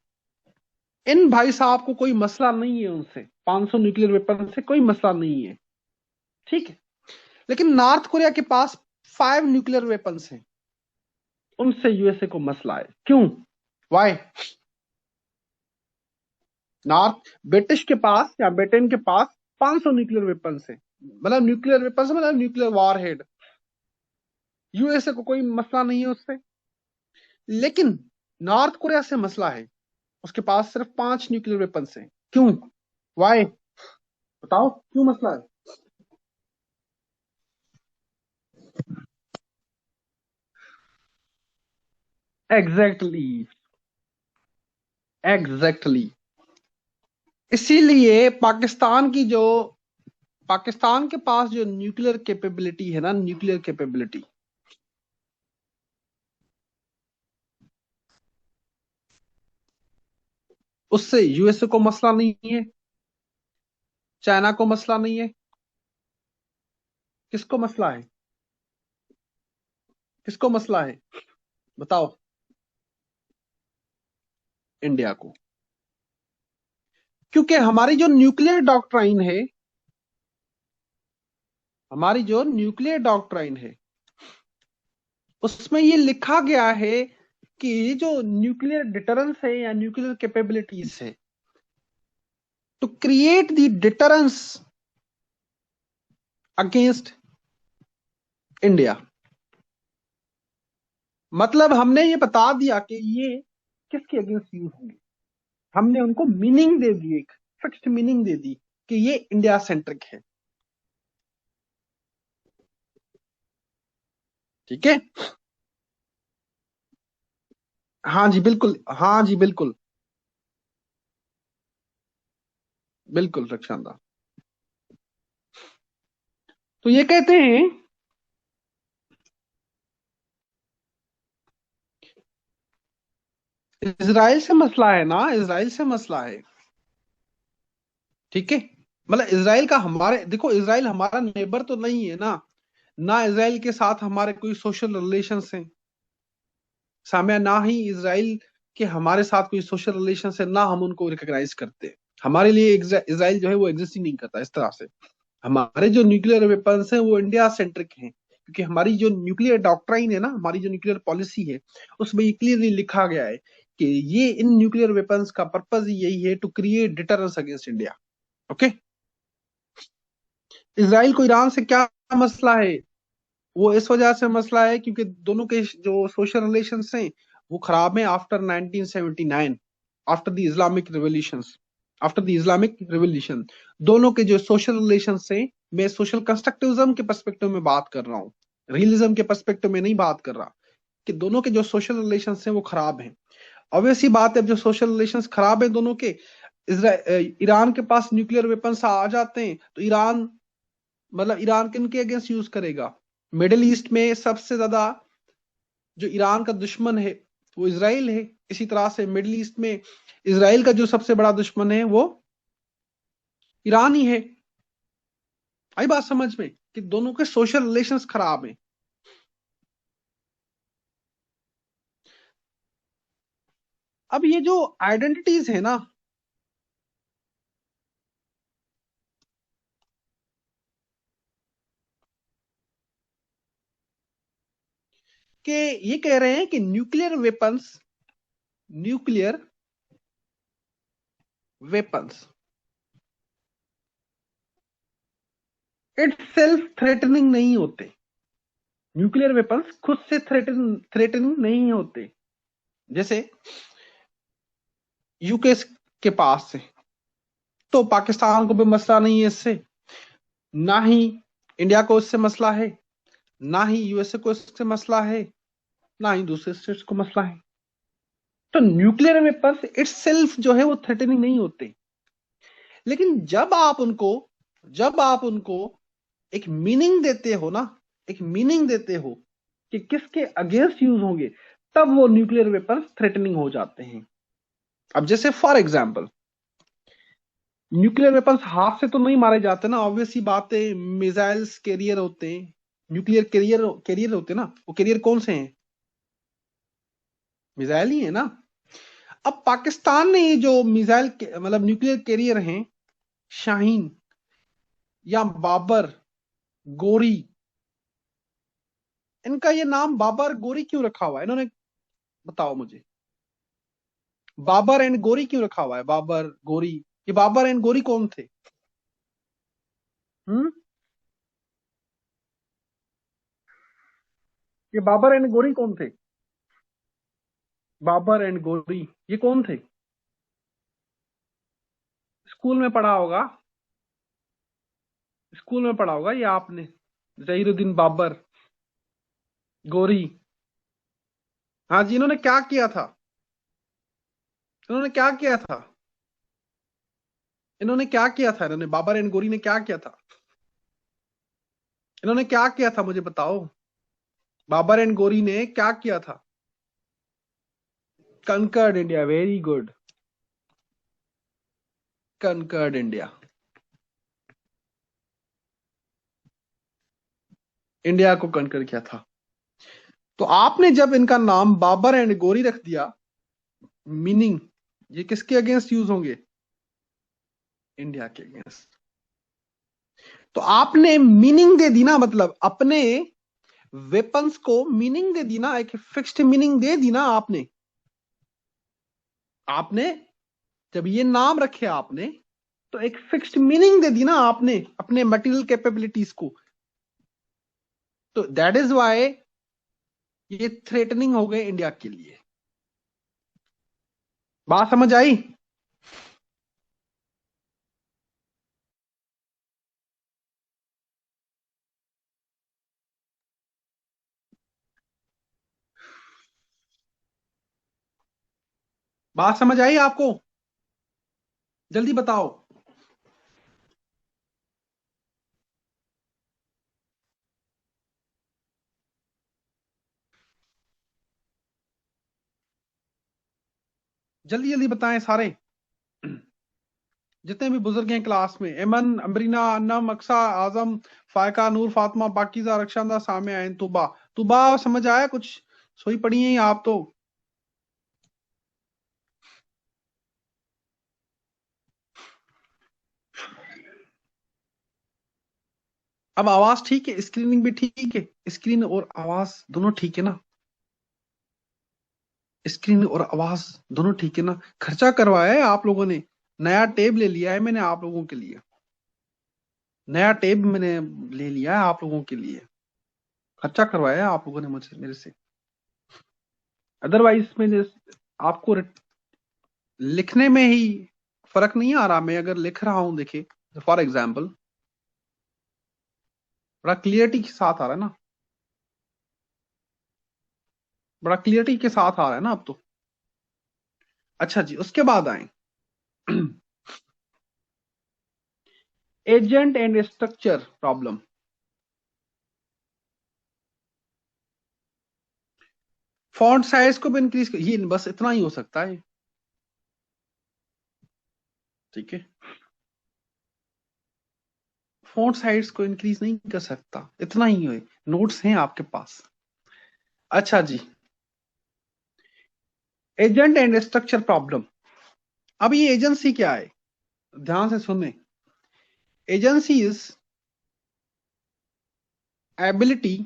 इन भाई साहब को कोई मसला नहीं है उनसे, 500 न्यूक्लियर वेपन से कोई मसला नहीं है, ठीक है। लेकिन नॉर्थ कोरिया के पास 5 न्यूक्लियर वेपन्स हैं, उनसे यूएसए को मसला है। क्यों? वाई? नॉर्थ ब्रिटिश के पास या ब्रिटेन के पास 500 न्यूक्लियर वेपन्स है, मतलब न्यूक्लियर वेपन्स मतलब न्यूक्लियर वॉर हेड, यूएसए को कोई मसला नहीं है उससे। लेकिन नॉर्थ कोरिया से मसला है, उसके पास सिर्फ 5 न्यूक्लियर वेपन्स हैं। क्यों? वाई? बताओ क्यों मसला है? Exactly, exactly. इसीलिए पाकिस्तान के पास जो न्यूक्लियर कैपेबिलिटी है ना, न्यूक्लियर कैपेबिलिटी, उससे यूएसए को मसला नहीं है, चाइना को मसला नहीं है। किसको मसला है? किसको मसला है? बताओ। इंडिया को। क्योंकि हमारी जो न्यूक्लियर डॉक्ट्राइन है, हमारी जो न्यूक्लियर डॉक्ट्राइन है उसमें ये लिखा गया है कि जो न्यूक्लियर डिटरेंस है या न्यूक्लियर कैपेबिलिटीज है, to create the deterrence against India. मतलब हमने ये बता दिया कि ये किसके अगेंस्ट यूज होंगे, हमने उनको मीनिंग दे दी, एक फिक्स्ड मीनिंग दे दी कि ये इंडिया सेंट्रिक है, ठीक है। हाँ जी बिल्कुल, हाँ जी बिल्कुल, बिल्कुल रक्षांदा। तो ये कहते हैं इसराइल से मसला है ना, इसराइल से मसला है, ठीक है। मतलब इसराइल का हमारे, देखो इसराइल हमारा नेबर तो नहीं है ना, ना इसराइल के साथ हमारे कोई सोशल रिलेशंस हैं सामने, ना ही इसराइल के हमारे साथ कोई सोशल रिलेशन है, ना हम उनको रिकॉग्नाइज करते हैं। हमारे लिए इसराइल जो है वो एग्जिस्ट ही नहीं करता इस तरह से। हमारे जो न्यूक्लियर वेपन्स हैं वो इंडिया सेंट्रिक हैं, क्योंकि हमारी जो न्यूक्लियर डॉक्ट्राइन है ना, हमारी जो न्यूक्लियर पॉलिसी है, उसमें ये क्लियरली लिखा गया है कि ये इन न्यूक्लियर वेपन्स का पर्पज ही यही है, to create deterrence against India. Okay. Israel को ईरान से क्या मसला है? वो इस वजह से मसला है क्योंकि दोनों के जो सोशल रिलेशंस हैं वो खराब हैं after 1979, after the Islamic revolutions, after the Islamic revolution. दोनों के जो सोशल रिलेशंस हैं, मैं सोशल कंस्ट्रक्टिविज्म के पर्सपेक्टिव में बात कर रहा हूँ, रियलिज्म के पर्सपेक्टिव में नहीं बात कर रहा, कि दोनों के जो सोशल रिलेशंस हैं वो खराब हैं। ऑब्वियस ही बात है, जो सोशल रिलेशंस खराब है दोनों के, ईरान के पास न्यूक्लियर वेपन्स आ जाते हैं तो ईरान, मतलब ईरान किन के अगेंस्ट यूज करेगा? मिडिल ईस्ट में सबसे ज्यादा जो ईरान का दुश्मन है वो इसराइल है। इसी तरह से मिडिल ईस्ट में इसराइल का जो सबसे बड़ा दुश्मन है वो ईरान ही है। आई बात समझ में कि दोनों के सोशल रिलेशंस खराब हैं। अब ये जो आइडेंटिटीज है ना, कि ये कह रहे हैं कि nuclear weapons it self threatening नहीं होते। न्यूक्लियर वेपन्स खुद से थ्रेटनिंग नहीं होते। जैसे यूके के पास है, तो पाकिस्तान को भी मसला नहीं है इससे, ना ही इंडिया को इससे मसला है, ना ही यूएसए को इससे मसला है, ना ही दूसरे स्टेट्स को मसला है। तो न्यूक्लियर वेपन्स इटसेल्फ जो है वो थ्रेटनिंग नहीं होते, लेकिन जब आप उनको एक मीनिंग देते हो ना, एक मीनिंग देते हो कि किसके अगेंस्ट यूज होंगे, तब वो न्यूक्लियर वेपन्स थ्रेटनिंग हो जाते हैं। अब जैसे फॉर एग्जाम्पल, न्यूक्लियर वेपन्स हाथ से तो नहीं मारे जाते ना, ऑब्वियस सी बात है, मिसाइल्स कैरियर होते हैं, न्यूक्लियर कैरियर कैरियर होते हैं ना। वो कैरियर कौन से हैं? मिसाइल ही है ना। अब पाकिस्तान ने ये जो मिसाइल मतलब न्यूक्लियर कैरियर हैं, शाहीन या बाबर, गोरी, इनका ये नाम बाबर गोरी क्यों रखा हुआ है इन्होंने? बताओ मुझे, बाबर एंड गोरी क्यों रखा हुआ है? बाबर गोरी, ये बाबर एंड गोरी कौन थे? हम्म, ये बाबर एंड गोरी कौन थे? बाबर एंड गोरी ये कौन थे? स्कूल में पढ़ा होगा, स्कूल में पढ़ा होगा ये आपने, जहीरुद्दीन बाबर, गोरी। हाँ जी, इन्होंने क्या किया था? इन्होंने क्या किया था? इन्होंने क्या किया था? इन्होंने, बाबर एंड गोरी ने क्या किया था? इन्होंने क्या किया था मुझे बताओ, बाबर एंड गोरी ने क्या किया था? Conquered India, very good, conquered India, India को कंकर किया था। तो आपने जब इनका नाम बाबर एंड गोरी रख दिया, मीनिंग ये किसके अगेंस्ट यूज होंगे? इंडिया के अगेंस्ट। तो आपने मीनिंग दे दी ना, मतलब अपने वेपन्स को मीनिंग दे दी ना, एक फिक्स्ड मीनिंग दे दी ना आपने। आपने जब ये नाम रखे आपने, तो एक फिक्स्ड मीनिंग दे दी ना आपने अपने मटेरियल कैपेबिलिटीज को। तो दैट इज वाई ये थ्रेटनिंग हो गए इंडिया के लिए। बात समझ आई? बात समझ आई आपको? जल्दी बताओ। जल्दी जल्दी बताएं सारे, जितने भी बुजुर्ग हैं क्लास में, एमन, अमरीना, अन्नम, अक्सा, आजम, फायका, नूर, फातिमा, पाकिजा, रक्षांदा, सामिया एंड तुबा। तुबा समझ आया कुछ? सोई पड़ी हैं आप तो। अब आवाज ठीक है, स्क्रीनिंग भी ठीक है, स्क्रीन और आवाज दोनों ठीक है ना? स्क्रीन और आवाज दोनों ठीक है ना? खर्चा करवाया है आप लोगों ने, नया टेब ले लिया है मैंने आप लोगों के लिए, नया टेब मैंने ले लिया है आप लोगों के लिए, खर्चा करवाया है आप लोगों ने मुझसे, मेरे से। अदरवाइज में आपको लिखने में ही फर्क नहीं आ रहा। मैं अगर लिख रहा हूं, देखिए फॉर एग्जाम्पल, बड़ा क्लियरिटी के साथ आ रहा है ना, बड़ा क्लियरिटी के साथ आ रहा है ना अब तो। अच्छा जी, उसके बाद आए agent and structure problem. Font size को भी इंक्रीज, ये बस इतना ही हो सकता है, ठीक है। फॉन्ट साइज को इंक्रीज नहीं कर सकता, इतना ही है, नोट्स हैं आपके पास। अच्छा जी, एजेंट एंड स्ट्रक्चर प्रॉब्लम। अब ये एजेंसी क्या है, ध्यान से सुने। एजेंसी इज एबिलिटी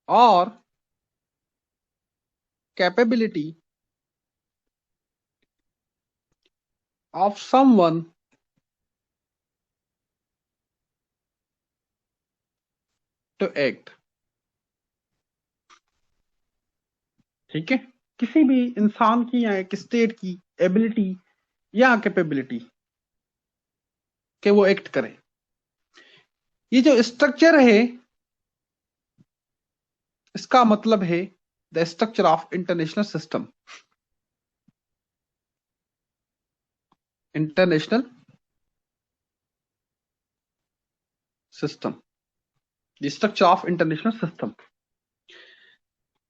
और capability of someone to act, ठीक है। किसी भी इंसान की या एक स्टेट की एबिलिटी या कैपेबिलिटी कि वो एक्ट करे। ये जो स्ट्रक्चर है इसका मतलब है the structure of international system. International system, the structure of international system.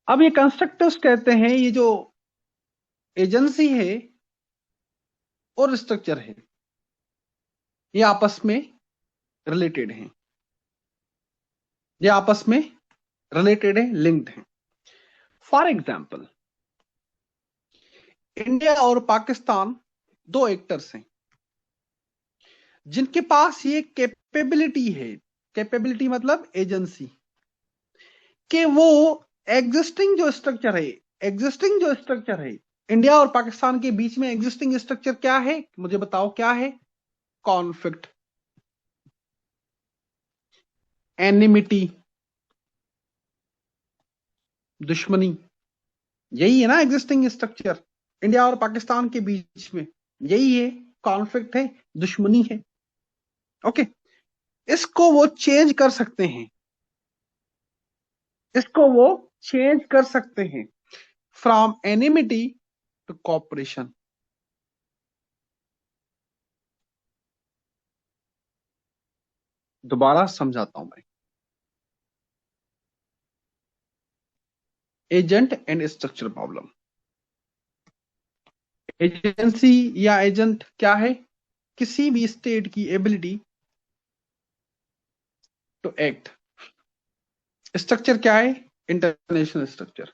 अब ये कंस्ट्रक्टिव्स कहते हैं ये जो एजेंसी है और स्ट्रक्चर है ये आपस में रिलेटेड हैं, ये आपस में रिलेटेड है, लिंक्ड है। फॉर एग्जाम्पल इंडिया और पाकिस्तान दो एक्टर्स हैं जिनके पास ये कैपेबिलिटी है, कैपेबिलिटी मतलब एजेंसी, कि वो एग्जिस्टिंग जो स्ट्रक्चर है, एग्जिस्टिंग जो स्ट्रक्चर है इंडिया और पाकिस्तान के बीच में एग्जिस्टिंग स्ट्रक्चर क्या है, मुझे बताओ क्या है? कॉन्फ्लिक्ट, एनिमिटी, दुश्मनी, यही है ना एग्जिस्टिंग स्ट्रक्चर इंडिया और पाकिस्तान के बीच में, यही है, कॉन्फ्लिक्ट है, दुश्मनी है। ओके, इसको वो चेंज कर सकते हैं, इसको वो चेंज कर सकते हैं फ्रॉम एनिमिटी टू कॉपरेशन। दोबारा समझाता हूं मैं। Agent and structure problem. Agency या एजेंट क्या है? किसी भी स्टेट की एबिलिटी टू एक्ट। स्ट्रक्चर क्या है? International structure.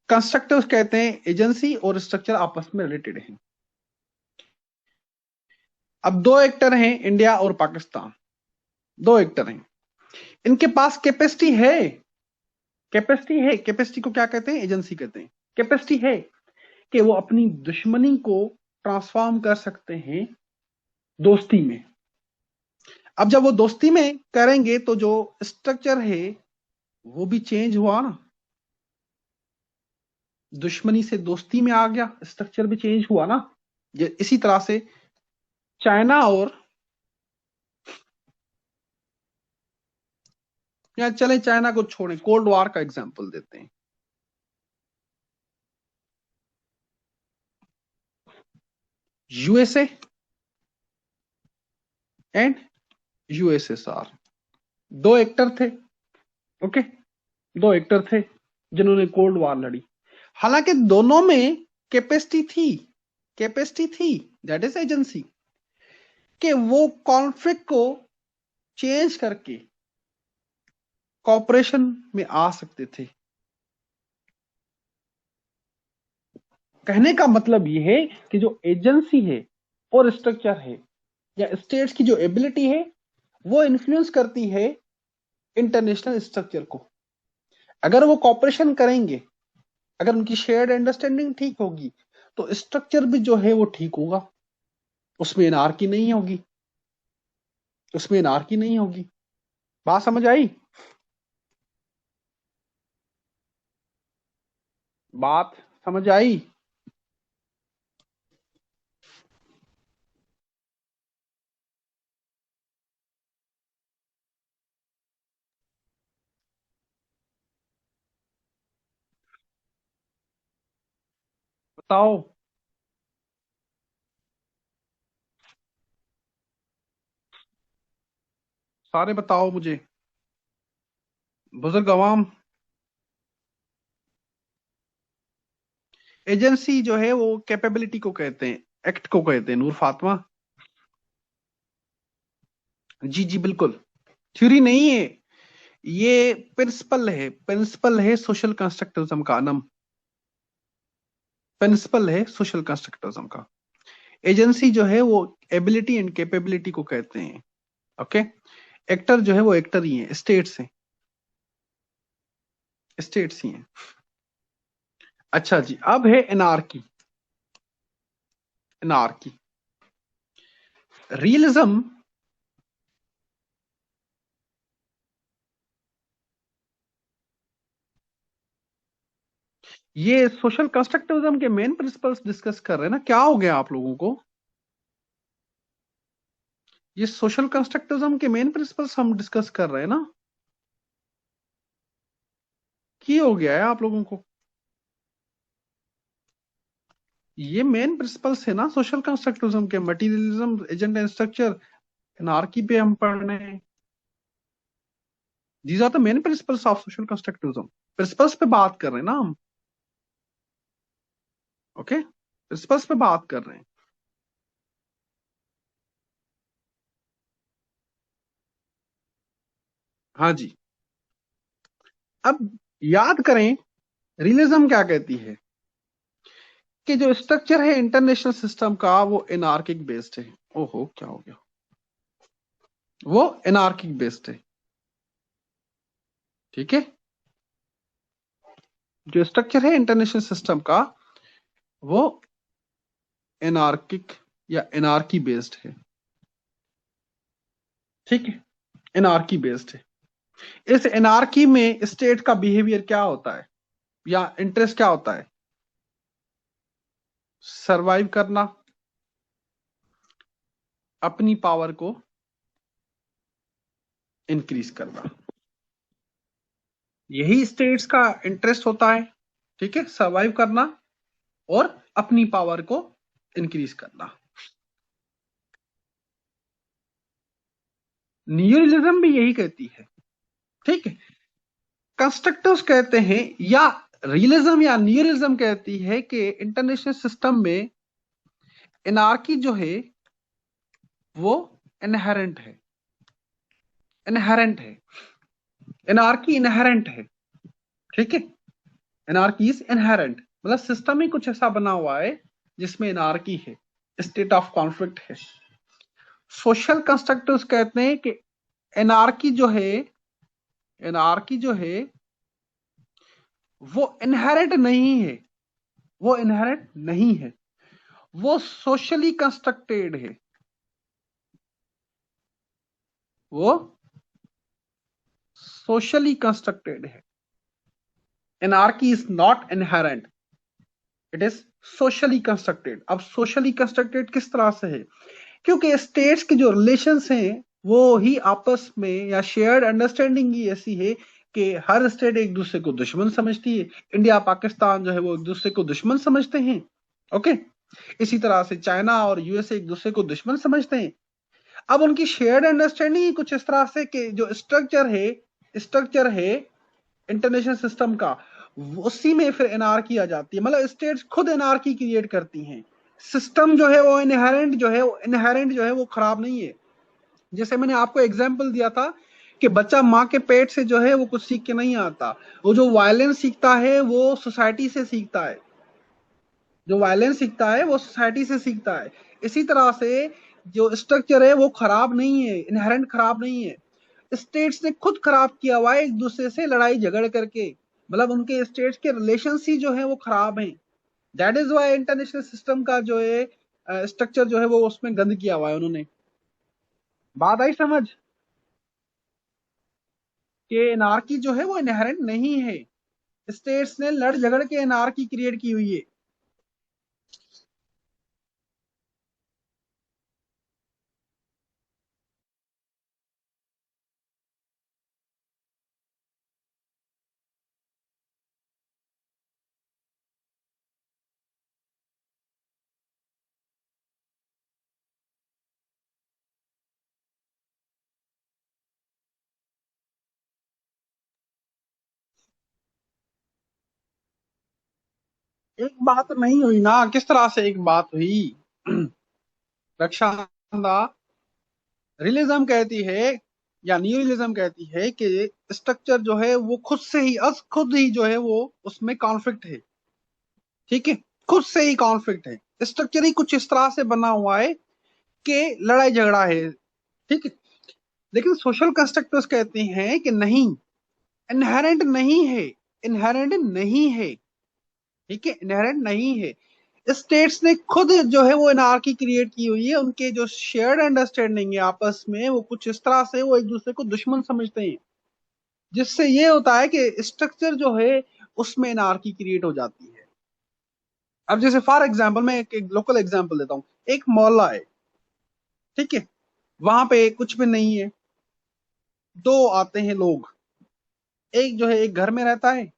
कंस्ट्रक्टिव्स कहते हैं एजेंसी और स्ट्रक्चर आपस में रिलेटेड है। अब दो एक्टर हैं इंडिया और पाकिस्तान, दो एक्टर हैं, इनके पास कैपेसिटी है, कैपेसिटी है, कैपेसिटी को क्या कहते हैं? एजेंसी कहते हैं। कैपेसिटी है कि वो अपनी दुश्मनी को ट्रांसफॉर्म कर सकते हैं दोस्ती में। अब जब वो दोस्ती में करेंगे तो जो स्ट्रक्चर है वो भी चेंज हुआ ना, दुश्मनी से दोस्ती में आ गया, स्ट्रक्चर भी चेंज हुआ ना। इसी तरह से चाइना और, या चले चाइना को छोड़ें, कोल्ड वॉर का एग्जांपल देते हैं। यूएसए एंड यूएसएसआर, दो एक्टर थे। ओके, दो एक्टर थे जिन्होंने कोल्ड वॉर लड़ी। हालांकि दोनों में कैपेसिटी थी, कैपेसिटी थी, दैट इज एजेंसी, कि वो कॉन्फ्लिक्ट को चेंज करके कॉपरेशन में आ सकते थे। कहने का मतलब यह है कि जो एजेंसी है और स्ट्रक्चर है या स्टेट्स की जो एबिलिटी है वो इन्फ्लुएंस करती है इंटरनेशनल स्ट्रक्चर को। अगर वो कॉपरेशन करेंगे, अगर उनकी शेयर्ड अंडरस्टैंडिंग ठीक होगी तो स्ट्रक्चर भी जो है वो ठीक होगा, उसमें एनार्की नहीं होगी, उसमें एनार्की नहीं होगी। बात समझ आई? बात समझ आई? बताओ। सारे बताओ मुझे, बुजुर्ग अवाम। एजेंसी जो है वो कैपेबिलिटी को कहते हैं, एक्ट को कहते हैं, नूर फातिमा। जी जी बिल्कुल, थ्योरी नहीं है, ये प्रिंसिपल है, प्रिंसिपल है सोशल कंस्ट्रक्टिविज्म का नाम, प्रिंसिपल है सोशल कंस्ट्रक्टिविज्म का। एजेंसी जो है वो एबिलिटी एंड कैपेबिलिटी को कहते हैं। ओके, एक्टर जो है वो एक्टर ही है, स्टेट्स हैं, स्टेट्स ही हैं। अच्छा जी, अब है एनार्की। एनार्की, रियलिज्म ये सोशल कंस्ट्रक्टिविज्म के मेन प्रिंसिपल्स डिस्कस कर रहे हैं ना। क्या हो गया आप लोगों को? ये सोशल कंस्ट्रक्टिविज्म के मेन प्रिंसिपल्स हम डिस्कस कर रहे हैं ना। की हो गया है आप लोगों को? ये मेन प्रिंसिपल्स है ना सोशल कंस्ट्रक्टिविज्म के। Materialism, agent and structure, anarchy पे हम पढ़ रहे हैं। These are the main principles of social constructivism. Principles पे बात कर रहे हैं ना हम। ओके, प्रिंसिपल्स पे बात कर रहे हैं। हाँ जी। अब याद करें, रियलिज्म क्या कहती है कि जो स्ट्रक्चर है इंटरनेशनल सिस्टम का वो एनार्किक बेस्ड है। ओहो, क्या हो गया? वो एनार्किक बेस्ड है। ठीक है, जो स्ट्रक्चर है इंटरनेशनल सिस्टम का वो एनार्किक या एनार्की बेस्ड है। ठीक है, एनार्की बेस्ड है। इस एनार्की में स्टेट का बिहेवियर क्या होता है या इंटरेस्ट क्या होता है? सरवाइव करना, अपनी पावर को इंक्रीज करना, यही स्टेट्स का इंटरेस्ट होता है। ठीक है, सरवाइव करना और अपनी पावर को इंक्रीज करना। न्यूरलिज्म भी यही कहती है। ठीक है, कंस्ट्रक्टिव्स कहते हैं या रियलिज्म या न्यूरलिज्म कहती है कि इंटरनेशनल सिस्टम में एनार्की जो है वो इनहेरेंट है। इनहेरेंट है, एनार्की इनहेरेंट है। ठीक है, एनार्की इज इनहेरेंट, मतलब सिस्टम ही कुछ ऐसा बना हुआ है जिसमें एनार्की है, स्टेट ऑफ कॉन्फ्लिक्ट है। सोशल कंस्ट्रक्टिव्स कहते हैं कि एनार्की जो है, एनार्की जो है वो इनहेरेंट नहीं है। वो इनहेरेंट नहीं है, वो सोशली कंस्ट्रक्टेड है। वो सोशली कंस्ट्रक्टेड है। Anarchy is not inherent, it is socially constructed. अब सोशली कंस्ट्रक्टेड किस तरह से है? क्योंकि स्टेट्स के जो रिलेशंस हैं वो ही आपस में या शेयर्ड अंडरस्टैंडिंग ही ऐसी है कि हर स्टेट एक दूसरे को दुश्मन समझती है। इंडिया पाकिस्तान जो है वो एक दूसरे को दुश्मन समझते हैं। ओके, इसी तरह से चाइना और यूएसए एक दूसरे को दुश्मन समझते हैं। अब उनकी शेयर्ड अंडरस्टैंडिंग ही कुछ इस तरह से कि जो स्ट्रक्चर है इंटरनेशनल सिस्टम का, उसी में फिर एनार्की आ जाती है। मतलब स्टेट्स खुद एनार्की क्रिएट करती हैं। सिस्टम जो है वो इनहेरेंट जो है वो खराब नहीं है। जैसे मैंने आपको एग्जांपल दिया था कि बच्चा माँ के पेट से जो है वो कुछ सीख के नहीं आता। वो जो वायलेंस सीखता है वो सोसाइटी से सीखता है। जो वायलेंस सीखता है वो सोसाइटी से सीखता है। इसी तरह से जो स्ट्रक्चर है वो खराब नहीं है, इनहेरेंट खराब नहीं है। स्टेट्स ने खुद खराब किया हुआ है एक दूसरे से लड़ाई झगड़ करके। मतलब उनके स्टेट्स के रिलेशंस ही जो है वो खराब हैं। That is why international system का जो है स्ट्रक्चर जो है वो उसमें गंद किया हुआ है उन्होंने। बात आई समझ कि एनार्की जो है वो इनहेरेंट नहीं है, स्टेट्स ने लड़ झगड़ के एनार्की क्रिएट की हुई है। एक बात नहीं हुई ना, किस तरह से एक बात हुई? रक्षांदा, रियलिज्म कहती है या न्यूरिलिज्म कहती है कि स्ट्रक्चर जो है वो खुद से ही खुद ही जो है वो उसमें कॉन्फ्लिक्ट है। ठीक है, खुद से ही कॉन्फ्लिक्ट है। स्ट्रक्चर ही कुछ इस तरह से बना हुआ है कि लड़ाई झगड़ा है। ठीक है, लेकिन सोशल कंस्ट्रक्टर्स कहते हैं कि नहीं, इनहेरेंट नहीं है, इनहेरेंट नहीं है। ठीक है, इनहेरेंट नहीं है। स्टेट्स ने खुद जो है वो एनार्की क्रिएट की हुई है। उनके जो शेयर्ड अंडरस्टैंडिंग है आपस में वो कुछ इस तरह से वो एक दूसरे को दुश्मन समझते हैं, जिससे ये होता है कि स्ट्रक्चर जो है उसमें एनार्की क्रिएट हो जाती है। अब जैसे फॉर एग्जांपल मैं एक लोकल एग्जांपल देता हूं। एक मोहल्ला है, ठीक है, वहां पे कुछ भी नहीं है, दो आते हैं लोग। एक जो है एक घर में रहता है,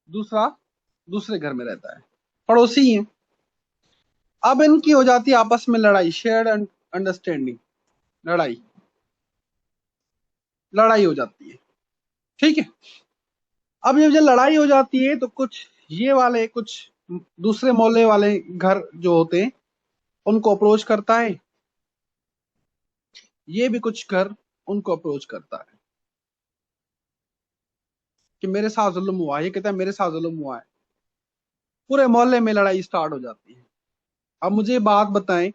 दूसरा दूसरे घर में रहता है, पड़ोसी हैं। अब इनकी हो जाती है आपस में लड़ाई, शेयर्ड अंडरस्टैंडिंग, लड़ाई लड़ाई हो जाती है, ठीक है। अब जब ये लड़ाई हो जाती है तो कुछ ये वाले, कुछ दूसरे मोहल्ले वाले घर जो होते हैं उनको अप्रोच करता है, ये भी कुछ घर उनको अप्रोच करता है कि मेरे साथ जुल्म हुआ है। ये कहता है मेरे साथ जुल्म हुआ है। पूरे मोहल्ले में लड़ाई स्टार्ट हो जाती है। अब मुझे बात बताएं,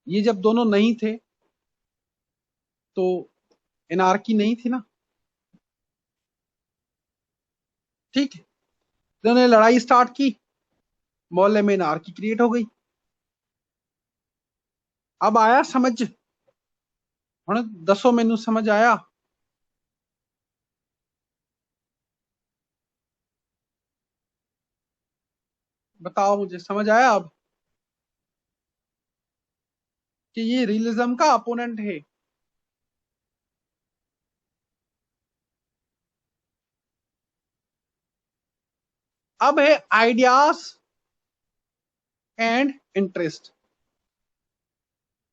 ये जब दोनों नहीं थे तो एनार्की नहीं थी ना, ठीक है। इन्होंने लड़ाई स्टार्ट की, मोहल्ले में एनार्की क्रिएट हो गई। अब आया समझ, ਹੁਣ दसो मैनू समझ आया? बताओ मुझे, समझ आया अब कि ये रियलिज्म का अपोनेंट है? अब है आइडियाज एंड इंटरेस्ट।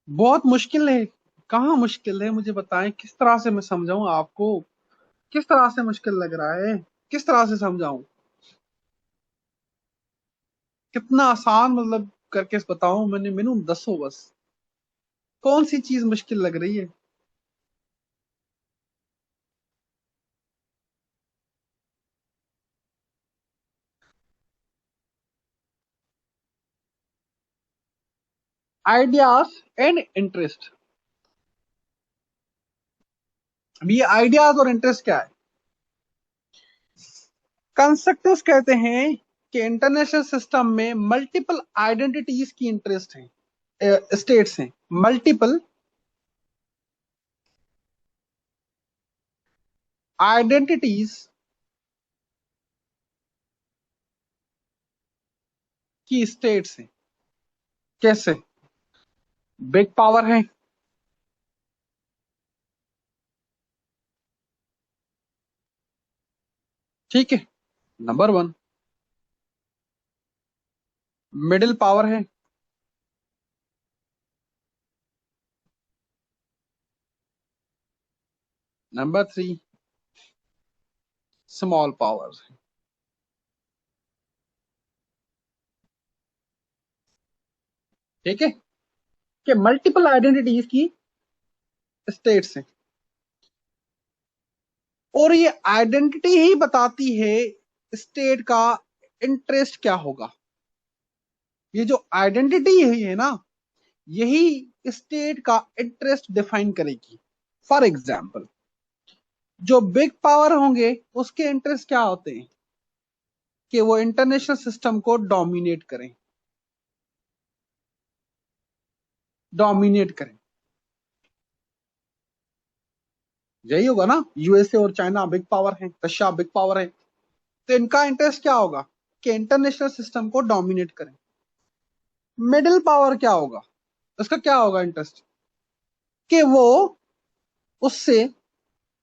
बहुत मुश्किल है। कहाँ मुश्किल है, मुझे बताएं, किस तरह से मैं समझाऊं आपको? किस तरह से मुश्किल लग रहा है? किस तरह से समझाऊं? कितना आसान मतलब करके बताऊं? मैनू दसो बस, कौन सी चीज मुश्किल लग रही है? Ideas and interest. अब ये आइडियाज और इंटरेस्ट क्या है? कंस्ट्रक्टिव्स कहते हैं कि इंटरनेशनल सिस्टम में मल्टीपल आइडेंटिटीज की इंटरेस्ट है, स्टेट्स हैं, मल्टीपल आइडेंटिटीज की स्टेट्स हैं। कैसे? बिग पावर है, ठीक है, नंबर वन। मिडिल पावर है, नंबर थ्री। स्मॉल पावर है, ठीक है, कि मल्टीपल आइडेंटिटीज की स्टेट्स हैं। और ये आइडेंटिटी ही बताती है स्टेट का इंटरेस्ट क्या होगा। ये जो आइडेंटिटी है ना, यही स्टेट का इंटरेस्ट डिफाइन करेगी। फॉर एग्जाम्पल, जो बिग पावर होंगे उसके इंटरेस्ट क्या होते हैं? कि वो इंटरनेशनल सिस्टम को डोमिनेट करें, डोमिनेट करें। यही होगा ना, यूएसए और चाइना बिग पावर है, रशिया बिग पावर है, तो इनका इंटरेस्ट क्या होगा? कि इंटरनेशनल सिस्टम को डोमिनेट करें। मिडिल पावर क्या होगा? उसका क्या होगा इंटरेस्ट? कि वो उससे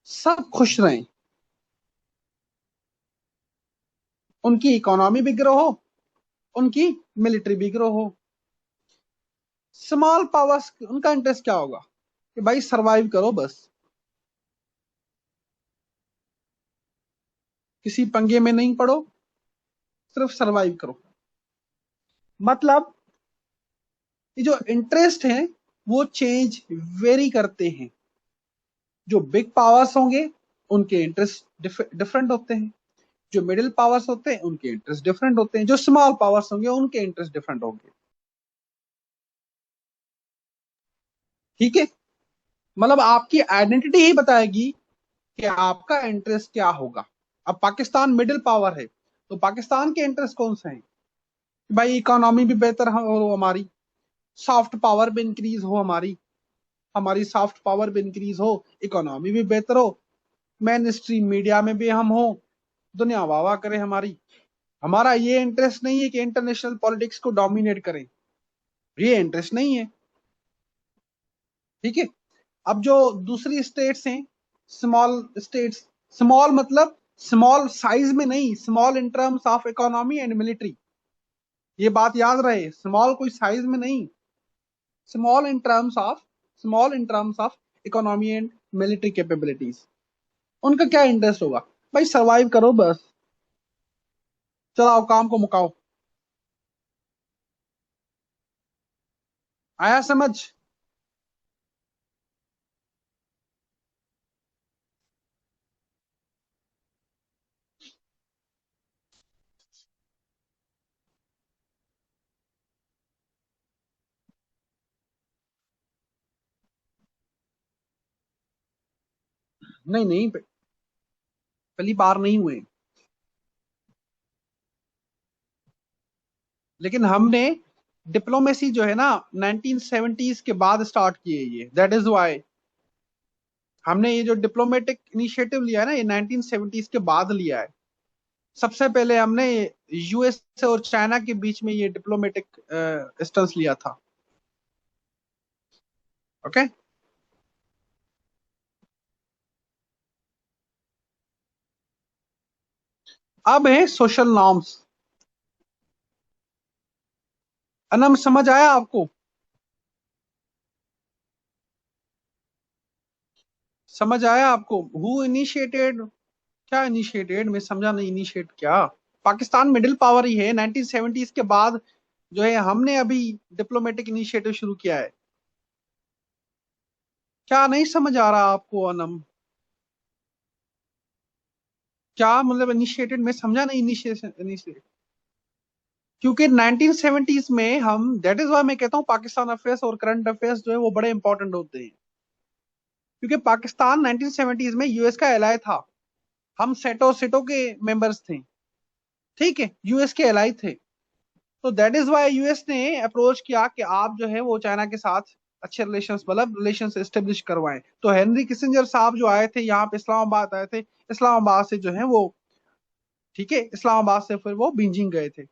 सब खुश रहें, उनकी इकोनॉमी भी ग्रो हो, उनकी मिलिट्री भी ग्रो हो। स्मॉल पावर्स उनका इंटरेस्ट क्या होगा? कि भाई सरवाइव करो बस, किसी पंगे में नहीं पड़ो, सिर्फ सरवाइव करो। मतलब ये जो इंटरेस्ट है वो चेंज वेरी करते हैं। जो बिग पावर्स होंगे उनके इंटरेस्ट डिफरेंट होते हैं, जो मिडिल पावर्स होते हैं उनके इंटरेस्ट डिफरेंट होते हैं, जो स्मॉल पावर्स होंगे उनके इंटरेस्ट डिफरेंट होंगे, ठीक है। मतलब आपकी आइडेंटिटी ही बताएगी कि आपका इंटरेस्ट क्या होगा। अब पाकिस्तान मिडिल पावर है, तो पाकिस्तान के इंटरेस्ट कौन से हैं? भाई इकोनॉमी भी बेहतर हो हमारी, सॉफ्ट पावर भी इंक्रीज हो हमारी, हमारी सॉफ्ट पावर भी इंक्रीज हो, इकोनॉमी भी बेहतर हो, मेन स्ट्रीम मीडिया में भी हम हो, दुनिया वाह वाह करे हमारी। हमारा ये इंटरेस्ट नहीं है कि इंटरनेशनल पॉलिटिक्स को डोमिनेट करें, ये इंटरेस्ट नहीं है। ठीक है। अब जो दूसरी स्टेट्स हैं, स्मॉल स्टेट्स, स्मॉल मतलब स्मॉल साइज में नहीं, small in terms of economy and military, ये बात याद रहे, स्मॉल कोई साइज में नहीं, small in terms of, small in terms of economy and military capabilities. उनका क्या इंटरेस्ट होगा? भाई सरवाइव करो बस, चलाओ काम को मुकाओ। आया समझ? नहीं नहीं, पहली बार नहीं हुए, लेकिन हमने डिप्लोमेसी जो है ना 1970s के बाद स्टार्ट की है ये, दैट इज वाई हमने ये जो डिप्लोमेटिक इनिशिएटिव लिया है ना, ये 1970s के बाद लिया है। सबसे पहले हमने यूएस और चाइना के बीच में ये डिप्लोमेटिक स्टंस लिया था। ओके। अब है सोशल नॉर्म्स। अनम समझ आया आपको? समझ आया आपको? हु इनिशिएटेड, क्या इनिशिएटेड, मैं समझा नहीं, इनिशिएट क्या? पाकिस्तान मिडिल पावर ही है, 1970s के बाद जो है हमने अभी डिप्लोमेटिक इनिशिएटिव शुरू किया है। क्या नहीं समझ आ रहा आपको अनम? क्या मतलब इनिशिएटेड, मैं समझा नहीं, इनिशिएशन इनिशिएट, क्योंकि 1970s में हम, दैट इज वाई मैं कहता हूँ पाकिस्तान अफेयर्स और करंट अफेयर्स जो है वो बड़े इंपॉर्टेंट होते हैं, क्योंकि पाकिस्तान 1970s में यूएस का एलाय था, हम सेटो सेटो के मेंबर्स थे, ठीक है, यूएस के एलाय थे। तो दैट इज वाई यूएस ने अप्रोच किया कि आप जो है वो चाइना के साथ अच्छे रिलेशंस, मतलब रिलेशंस एस्टेब्लिश करवाएं। तो हेनरी किसिंजर साहब जो आए थे यहाँ पे, इस्लामाबाद आए थे, इस्लामाबाद से जो है वो, ठीक है, इस्लामाबाद से फिर वो बीजिंग गए थे।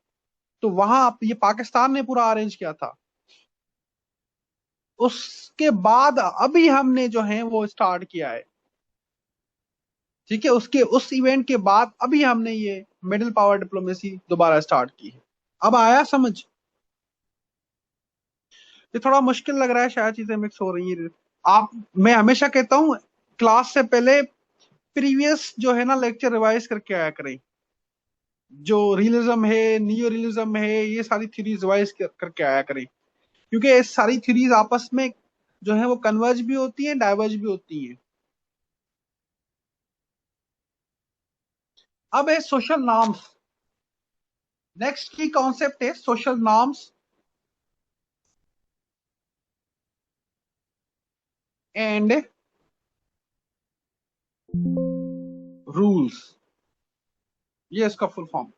तो वहां ये पाकिस्तान ने पूरा अरेंज किया था। उसके बाद अभी हमने जो है वो स्टार्ट किया है, ठीक है, उसके उस इवेंट के बाद अभी हमने ये मिडिल पावर डिप्लोमेसी दोबारा स्टार्ट की है। अब आया समझ? ये थोड़ा मुश्किल लग रहा है, शायद चीजें मिक्स हो रही हैं। आप, मैं हमेशा कहता हूँ क्लास से पहले प्रीवियस जो है ना लेक्चर रिवाइज करके आया करें, जो रियलिज्म है, नियो रियलिज्म है, ये सारी थ्योरीज रिवाइज करके आया करें, क्योंकि ये सारी थ्योरीज आपस में जो है वो कन्वर्ज भी होती हैं, डाइवर्ज भी होती हैं। अब है सोशल नॉर्म्स। नेक्स्ट की कॉन्सेप्ट है सोशल नॉर्म्स एंड रूल्स, ये इसका फुल फॉर्म।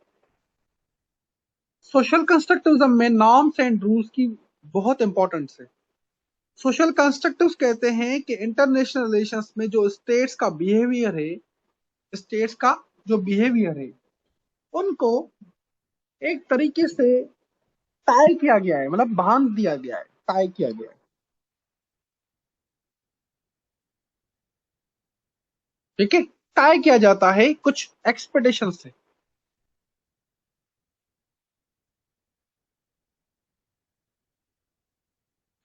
सोशल कंस्ट्रक्टिविज्म में नॉर्म्स एंड रूल्स की बहुत इंपॉर्टेंस है। सोशल कंस्ट्रक्टिव्स कहते हैं कि इंटरनेशनल रिलेशंस में जो स्टेट्स का बिहेवियर है, स्टेट्स का जो बिहेवियर है उनको एक तरीके से टाई किया गया है, मतलब बांध दिया गया है, टाई किया गया है, ठीक है। टाई किया जाता है कुछ एक्सपेक्टेशन से,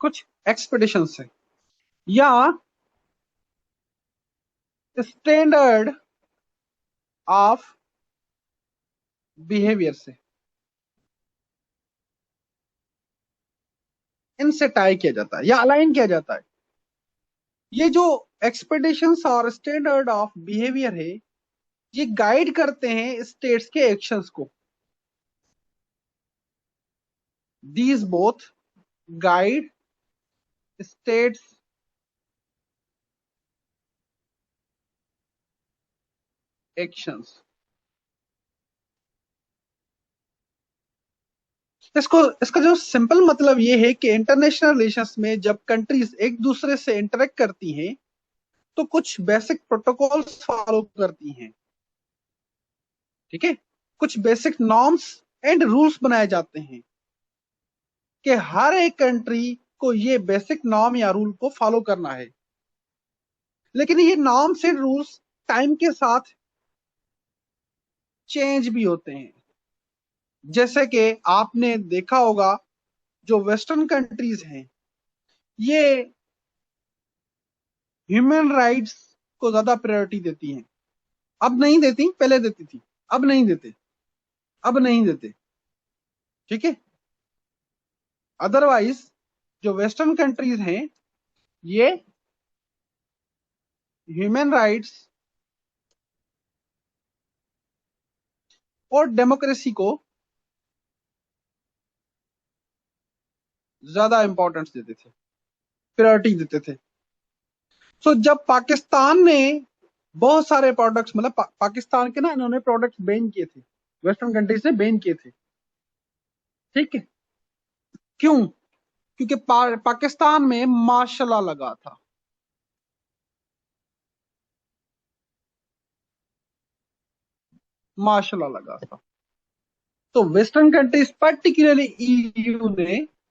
कुछ एक्सपेक्टेशन से, या स्टैंडर्ड ऑफ बिहेवियर से, इनसे टाई किया जाता है या अलाइन किया जाता है। ये जो एक्सपेक्टेशंस और स्टैंडर्ड ऑफ बिहेवियर है, ये गाइड करते हैं स्टेट्स के एक्शंस को। These both guide states actions. इसका जो सिंपल मतलब ये है कि इंटरनेशनल रिलेशंस में जब कंट्रीज एक दूसरे से इंटरेक्ट करती हैं तो कुछ बेसिक प्रोटोकॉल्स फॉलो करती हैं, ठीक है। कुछ बेसिक नॉर्म्स एंड रूल्स बनाए जाते हैं कि हर एक कंट्री को ये बेसिक नॉर्म या रूल को फॉलो करना है। लेकिन ये नॉर्म्स एंड रूल्स टाइम के साथ चेंज भी होते हैं। जैसे कि आपने देखा होगा जो वेस्टर्न कंट्रीज हैं ये ह्यूमन राइट्स को ज्यादा प्रायोरिटी देती हैं। अब नहीं देती, पहले देती थी, अब नहीं देते, अब नहीं देते, ठीक है। अदरवाइज जो वेस्टर्न कंट्रीज हैं ये ह्यूमन राइट्स और डेमोक्रेसी को ज्यादा इंपॉर्टेंस देते थे, प्रायोरिटी देते थे। सो जब पाकिस्तान ने बहुत सारे प्रोडक्ट्स, मतलब पाकिस्तान के ना इन्होंने प्रोडक्ट्स बैन किए थे, वेस्टर्न कंट्रीज ने बैन किए थे, ठीक है। क्यों? क्योंकि पाकिस्तान में मार्शल लगा था। मार्शल लगा था। तो western countries particularly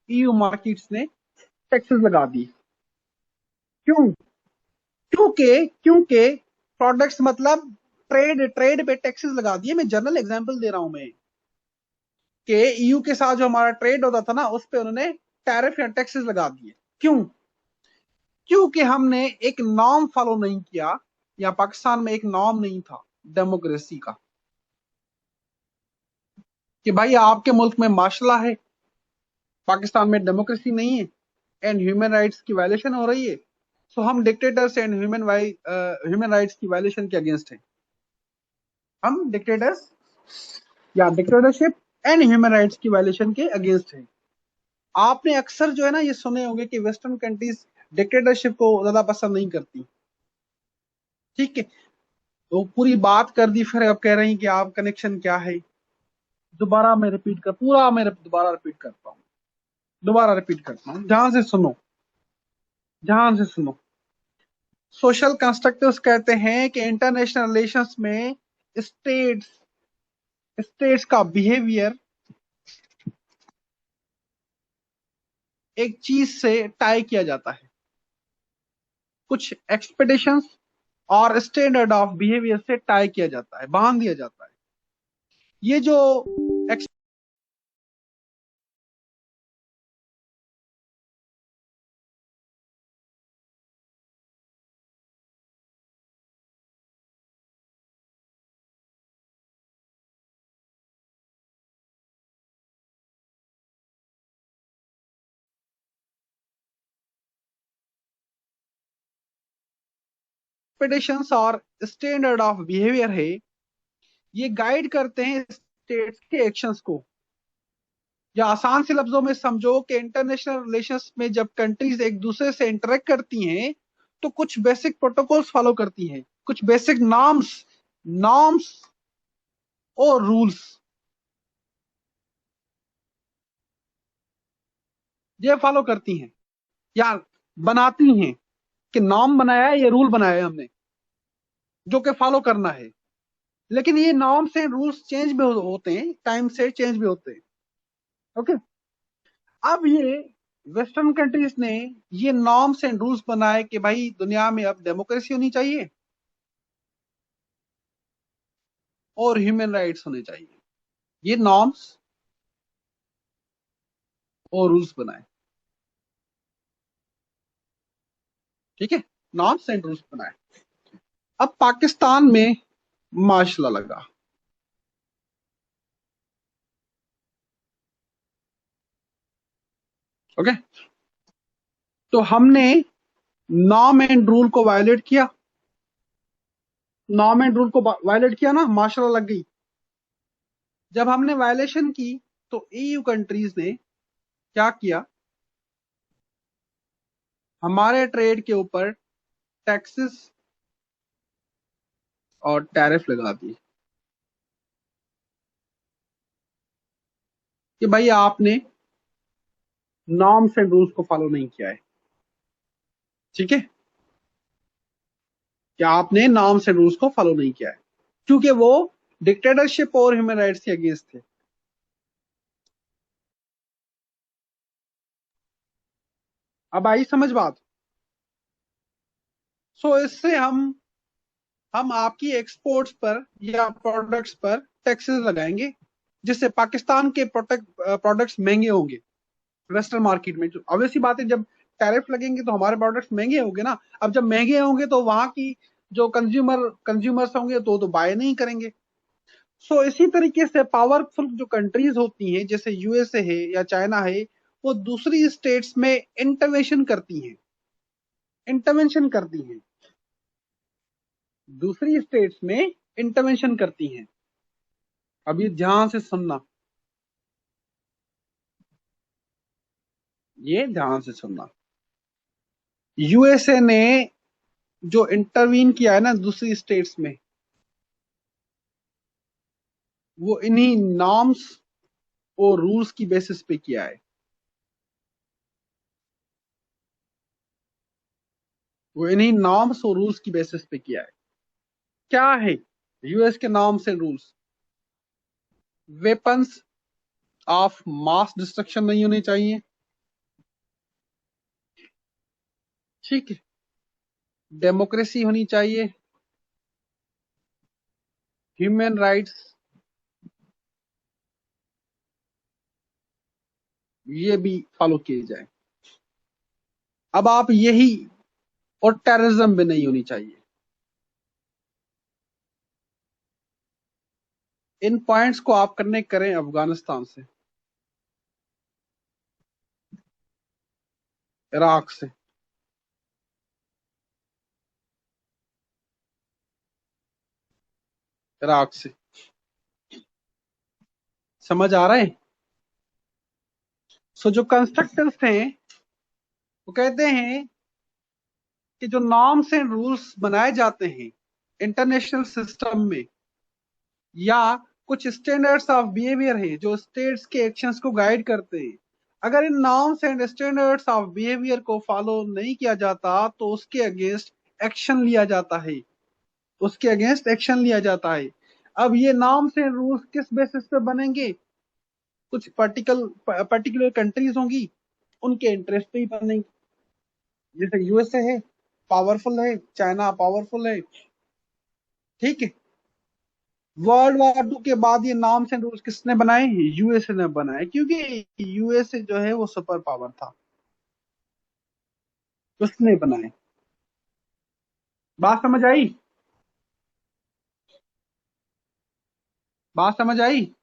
EU markets ने टैक्सेस लगा दी। क्यों? क्योंकि प्रोडक्ट्स मतलब ट्रेड ट्रेड पे टैक्सेस लगा दिए। मैं जनरल एग्जांपल दे रहा हूं मैं कि ईयू के साथ जो हमारा ट्रेड होता था ना उस पे उन्होंने टैरिफ या टैक्सेस लगा दिए। क्यों? क्योंकि हमने एक नॉर्म फॉलो नहीं किया, या पाकिस्तान में एक नॉर्म नहीं था डेमोक्रेसी का, कि भाई आपके मुल्क में मार्शल है, पाकिस्तान में डेमोक्रेसी नहीं है एंड ह्यूमन राइट्स की वायलेशन हो रही है। सो हम डिक्टेटर्स एंड ह्यूमन राइट्स की वायलेशन के अगेंस्ट हैं। हम डिक्टेटर्स या डिक्टेटरशिप एंड ह्यूमन राइट्स की वायलेशन के अगेंस्ट हैं। आपने अक्सर जो है ना ये सुने होंगे कि वेस्टर्न कंट्रीज डिक्टेटरशिप को ज्यादा पसंद नहीं करती, ठीक है। तो पूरी बात कर दी, फिर अब कह रही कि आप कनेक्शन क्या है। दोबारा मैं रिपीट कर पूरा मैं दोबारा रिपीट करता हूँ, दोबारा रिपीट करता हूँ, ध्यान से सुनो, ध्यान से सुनो। सोशल कंस्ट्रक्टिव्स कहते हैं कि इंटरनेशनल रिलेशंस में स्टेट्स स्टेट्स का बिहेवियर एक चीज से टाई किया जाता है, कुछ एक्सपेक्टेशंस और स्टैंडर्ड ऑफ बिहेवियर से टाई किया जाता है, बांध दिया जाता है। ये जो एक्सपेक्टेशंस और स्टैंडर्ड ऑफ बिहेवियर है, ये गाइड करते हैं स्टेट्स के एक्शंस को। या आसान से लफ्जों में समझो कि इंटरनेशनल रिलेशंस में जब कंट्रीज एक दूसरे से इंटरेक्ट करती हैं तो कुछ बेसिक प्रोटोकॉल्स फॉलो करती हैं, कुछ बेसिक नॉर्म्स नॉर्म्स और रूल्स ये फॉलो करती हैं या बनाती हैं, कि नॉर्म बनाया है, ये रूल बनाया है हमने जो कि फॉलो करना है। लेकिन ये नॉर्म्स एंड रूल्स चेंज भी होते हैं, टाइम से चेंज भी होते हैं, ओके। अब ये वेस्टर्न कंट्रीज ने ये नॉर्म्स एंड रूल्स बनाए कि भाई दुनिया में अब डेमोक्रेसी होनी चाहिए और ह्यूमन राइट्स होने चाहिए। ये नॉर्म्स और रूल्स बनाए, ठीक है, नॉर्म्स एंड रूल्स बनाए। अब पाकिस्तान में मार्शल लगा, ओके। तो हमने नॉर्म एंड रूल को वायलेट किया, नॉर्म एंड रूल को वायलेट किया ना, मार्शल लग गई। जब हमने वायलेशन की तो ईयू कंट्रीज ने क्या किया, हमारे ट्रेड के ऊपर टैक्सेस और टैरिफ लगा दिए। कि भाई आपने नॉर्म्स एंड रूल्स को फॉलो नहीं किया है, ठीक है, कि आपने नॉर्म्स एंड रूल्स को फॉलो नहीं किया है, क्योंकि वो डिक्टेटरशिप और ह्यूमन राइट्स के अगेंस्ट थे। अब आई समझ बात। सो इससे हम आपकी एक्सपोर्ट्स पर या प्रोडक्ट्स पर टैक्सेस लगाएंगे, जिससे पाकिस्तान के प्रोडक्ट्स महंगे होंगे वेस्टर्न मार्केट में। जो obvious सी बात है, जब टैरिफ लगेंगे तो हमारे प्रोडक्ट्स महंगे होंगे ना। अब जब महंगे होंगे तो वहां की जो कंज्यूमर्स होंगे तो बाय नहीं करेंगे। सो इसी तरीके से पावरफुल जो कंट्रीज होती हैं, जैसे यूएसए है या चाइना है, वो दूसरी स्टेट्स में इंटरवेंशन करती हैं, दूसरी स्टेट्स में इंटरवेंशन करती हैं। अब ये ध्यान से सुनना, ये ध्यान से सुनना। यूएसए ने जो इंटरवीन किया है ना दूसरी स्टेट्स में, वो इन्हीं नॉर्म्स और रूल्स की बेसिस पे किया है। वो इन्हीं नॉर्म्स और रूल्स की बेसिस पे किया है। क्या है यूएस के norms and rules? Weapons of mass destruction नहीं होने चाहिए, ठीक है, डेमोक्रेसी होनी चाहिए, ह्यूमन राइट्स ये भी फॉलो किए जाए। अब आप यही, और टेररिज्म भी नहीं होनी चाहिए। इन पॉइंट्स को आप कनेक्ट करें अफगानिस्तान से, इराक से, इराक से। समझ आ रहा है? सो जो कंस्ट्रक्टर्स थे वो कहते हैं कि जो नॉर्म्स एंड रूल्स बनाए जाते हैं इंटरनेशनल सिस्टम में, या कुछ स्टैंडर्ड्स ऑफ बिहेवियर है जो स्टेट्स के एक्शंस को गाइड करते हैं, अगर इन norms and standards of behaviour को फॉलो नहीं किया जाता तो उसके अगेंस्ट एक्शन लिया जाता है, उसके अगेंस्ट एक्शन लिया जाता है। अब ये नॉर्म्स एंड रूल्स किस बेसिस पे बनेंगे? कुछ पर्टिकुलर कंट्रीज होंगी, उनके इंटरेस्ट पे ही बनेंगे। जैसे यूएसए है, पावरफुल है, चाइना पावरफुल है, ठीक है। वर्ल्ड वॉर 2 के बाद ये नॉर्म्स एंड रूल्स किसने बनाए? यूएसए ने बनाए, क्योंकि यूएसए जो है वो सुपर पावर था, उसने बनाए। बात समझ आई? बात समझ आई?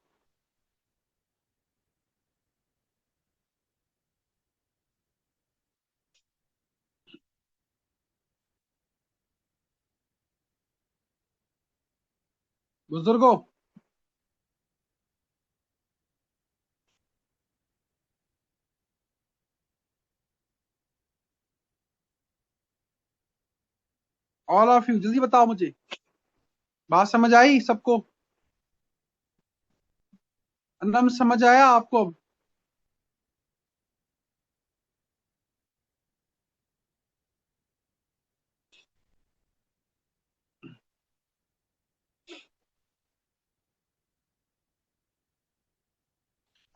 बुजुर्गो, ऑल ऑफ यू जल्दी बताओ मुझे, बात समझ आई सबको? अनम समझ आया आपको? अब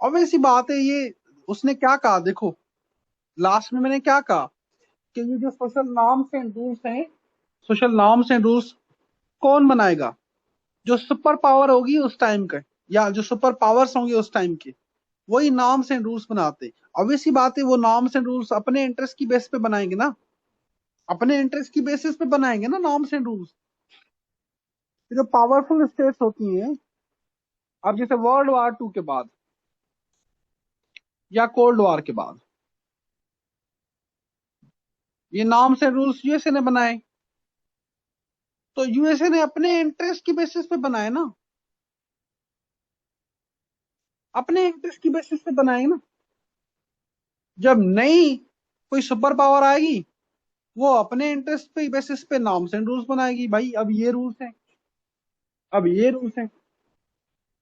ऑब्वियस सी बात है ये। उसने क्या कहा देखो, लास्ट में मैंने क्या कहा कि ये जो सोशल नॉर्म्स एंड रूल्स हैं, सोशल नॉर्म्स एंड रूल्स कौन बनाएगा? जो सुपर पावर होगी उस टाइम का, या जो सुपर पावर्स होंगे उस टाइम के, वही नॉर्म्स एंड रूल्स बनाते। ऑब्वियस सी बात है वो नॉर्म्स एंड रूल्स अपने इंटरेस्ट की बेस पे बनाएंगे ना, अपने इंटरेस्ट की बेसिस पे बनाएंगे ना नॉर्म्स एंड रूल्स। जो पावरफुल स्टेट्स होती हैं, अब जैसे वर्ल्ड वॉर 2 के बाद या कोल्ड वॉर के बाद, ये नॉर्म्स एंड रूल्स यूएसए ने बनाए, तो यूएसए ने अपने इंटरेस्ट की बेसिस पे बनाए ना, अपने इंटरेस्ट की बेसिस पे बनाए ना। जब नई कोई सुपर पावर आएगी, वो अपने इंटरेस्ट पे बेसिस पे नॉर्म्स एंड रूल्स बनाएगी। भाई अब ये रूल्स हैं, अब ये रूल्स हैं।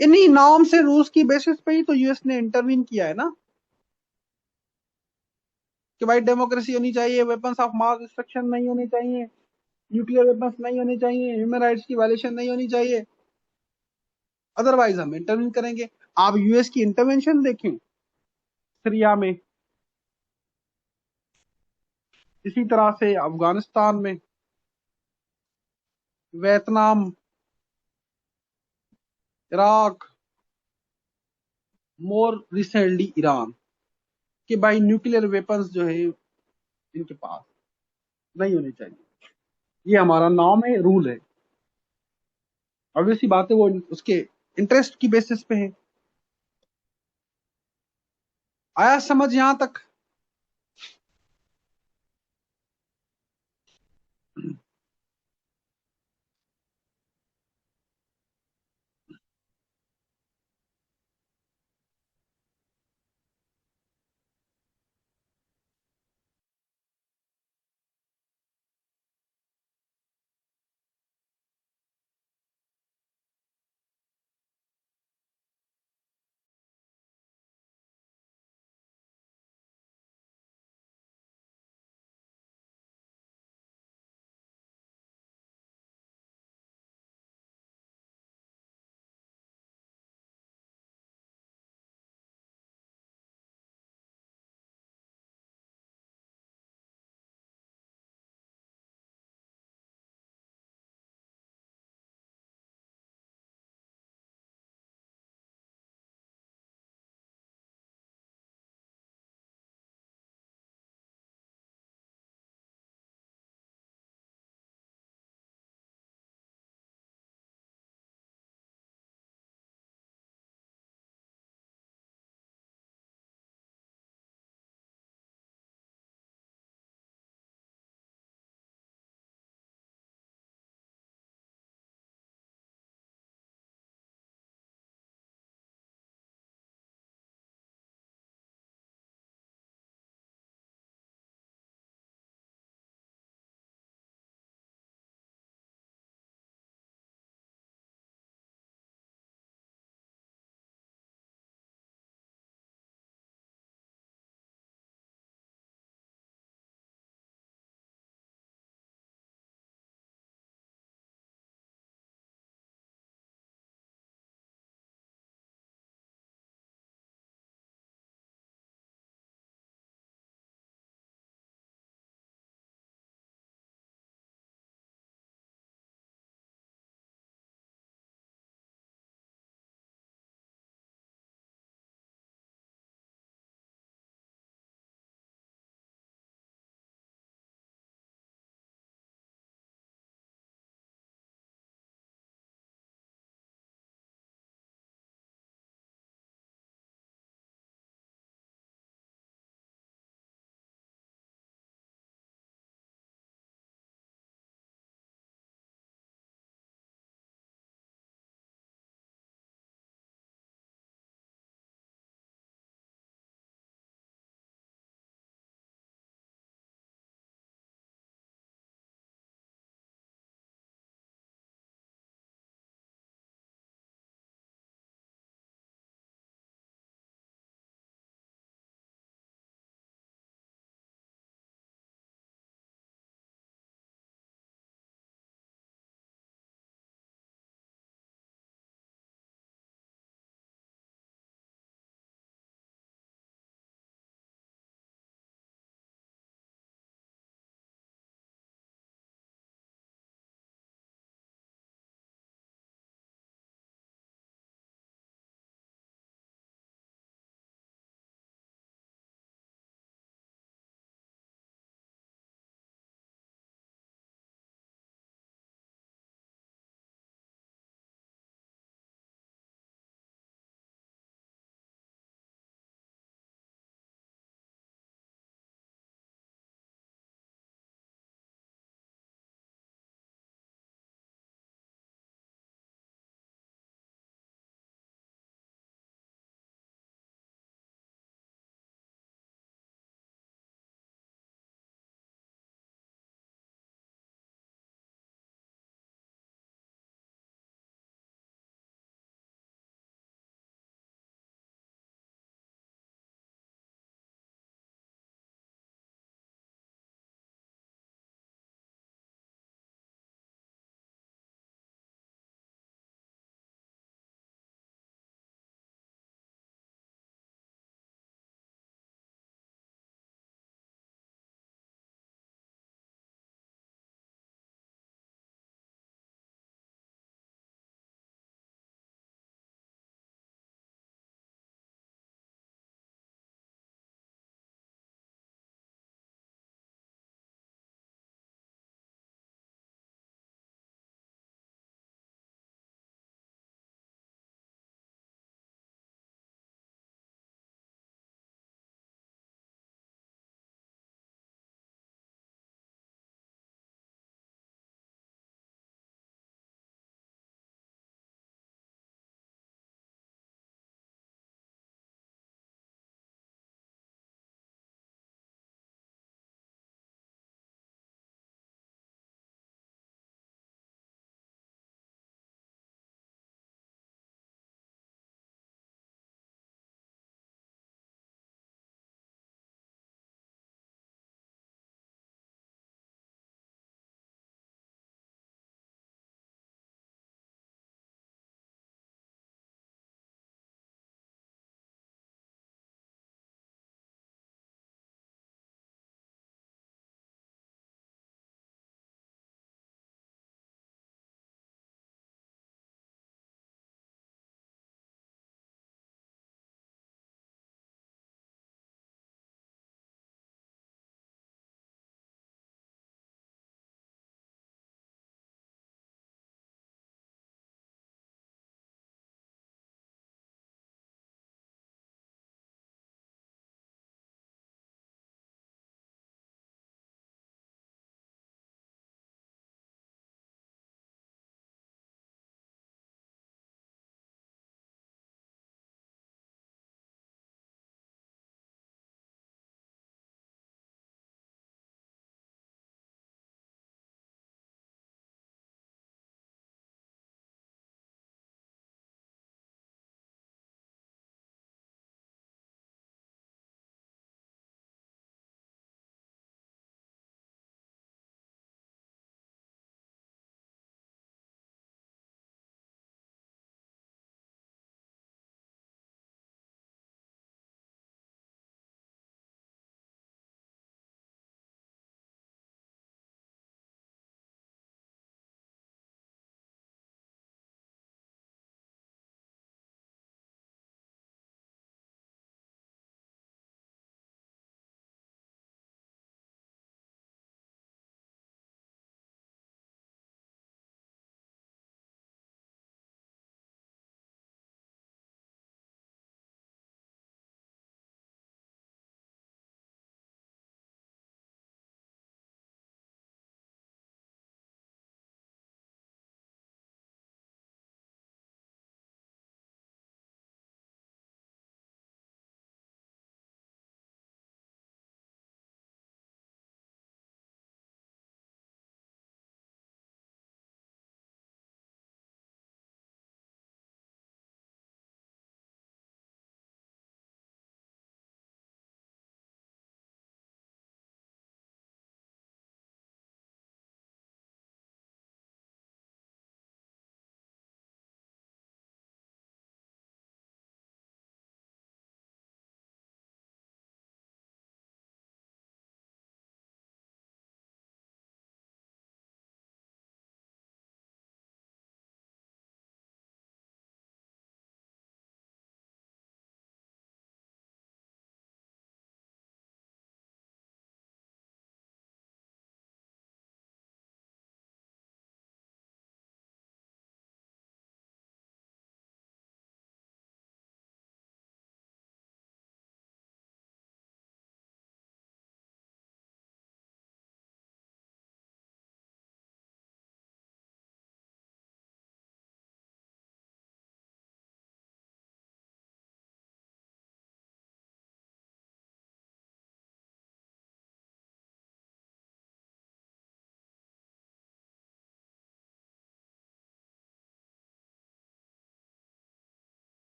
इन्हीं नाम से रूस की बेसिस पे ही तो यूएस ने इंटरवीन किया है ना, कि भाई डेमोक्रेसी होनी चाहिए, वेपन्स ऑफ मास डिस्ट्रक्शन नहीं होने चाहिए, न्यूक्लियर वेपन्स नहीं होने चाहिए, ह्यूमन राइट्स की वायलेशन नहीं होनी चाहिए, अदरवाइज हम इंटरवीन करेंगे। आप यूएस की इंटरवेंशन देखें सीरिया में, इसी तरह से अफगानिस्तान में, Vietnam, Iraq, more recently Iran, कि भाई न्यूक्लियर वेपन्स जो है इनके पास नहीं होने चाहिए, ये हमारा नाम है, रूल है। ऑब्वियसली बात है, वो उसके इंटरेस्ट की बेसिस पे है। आया समझ यहां तक?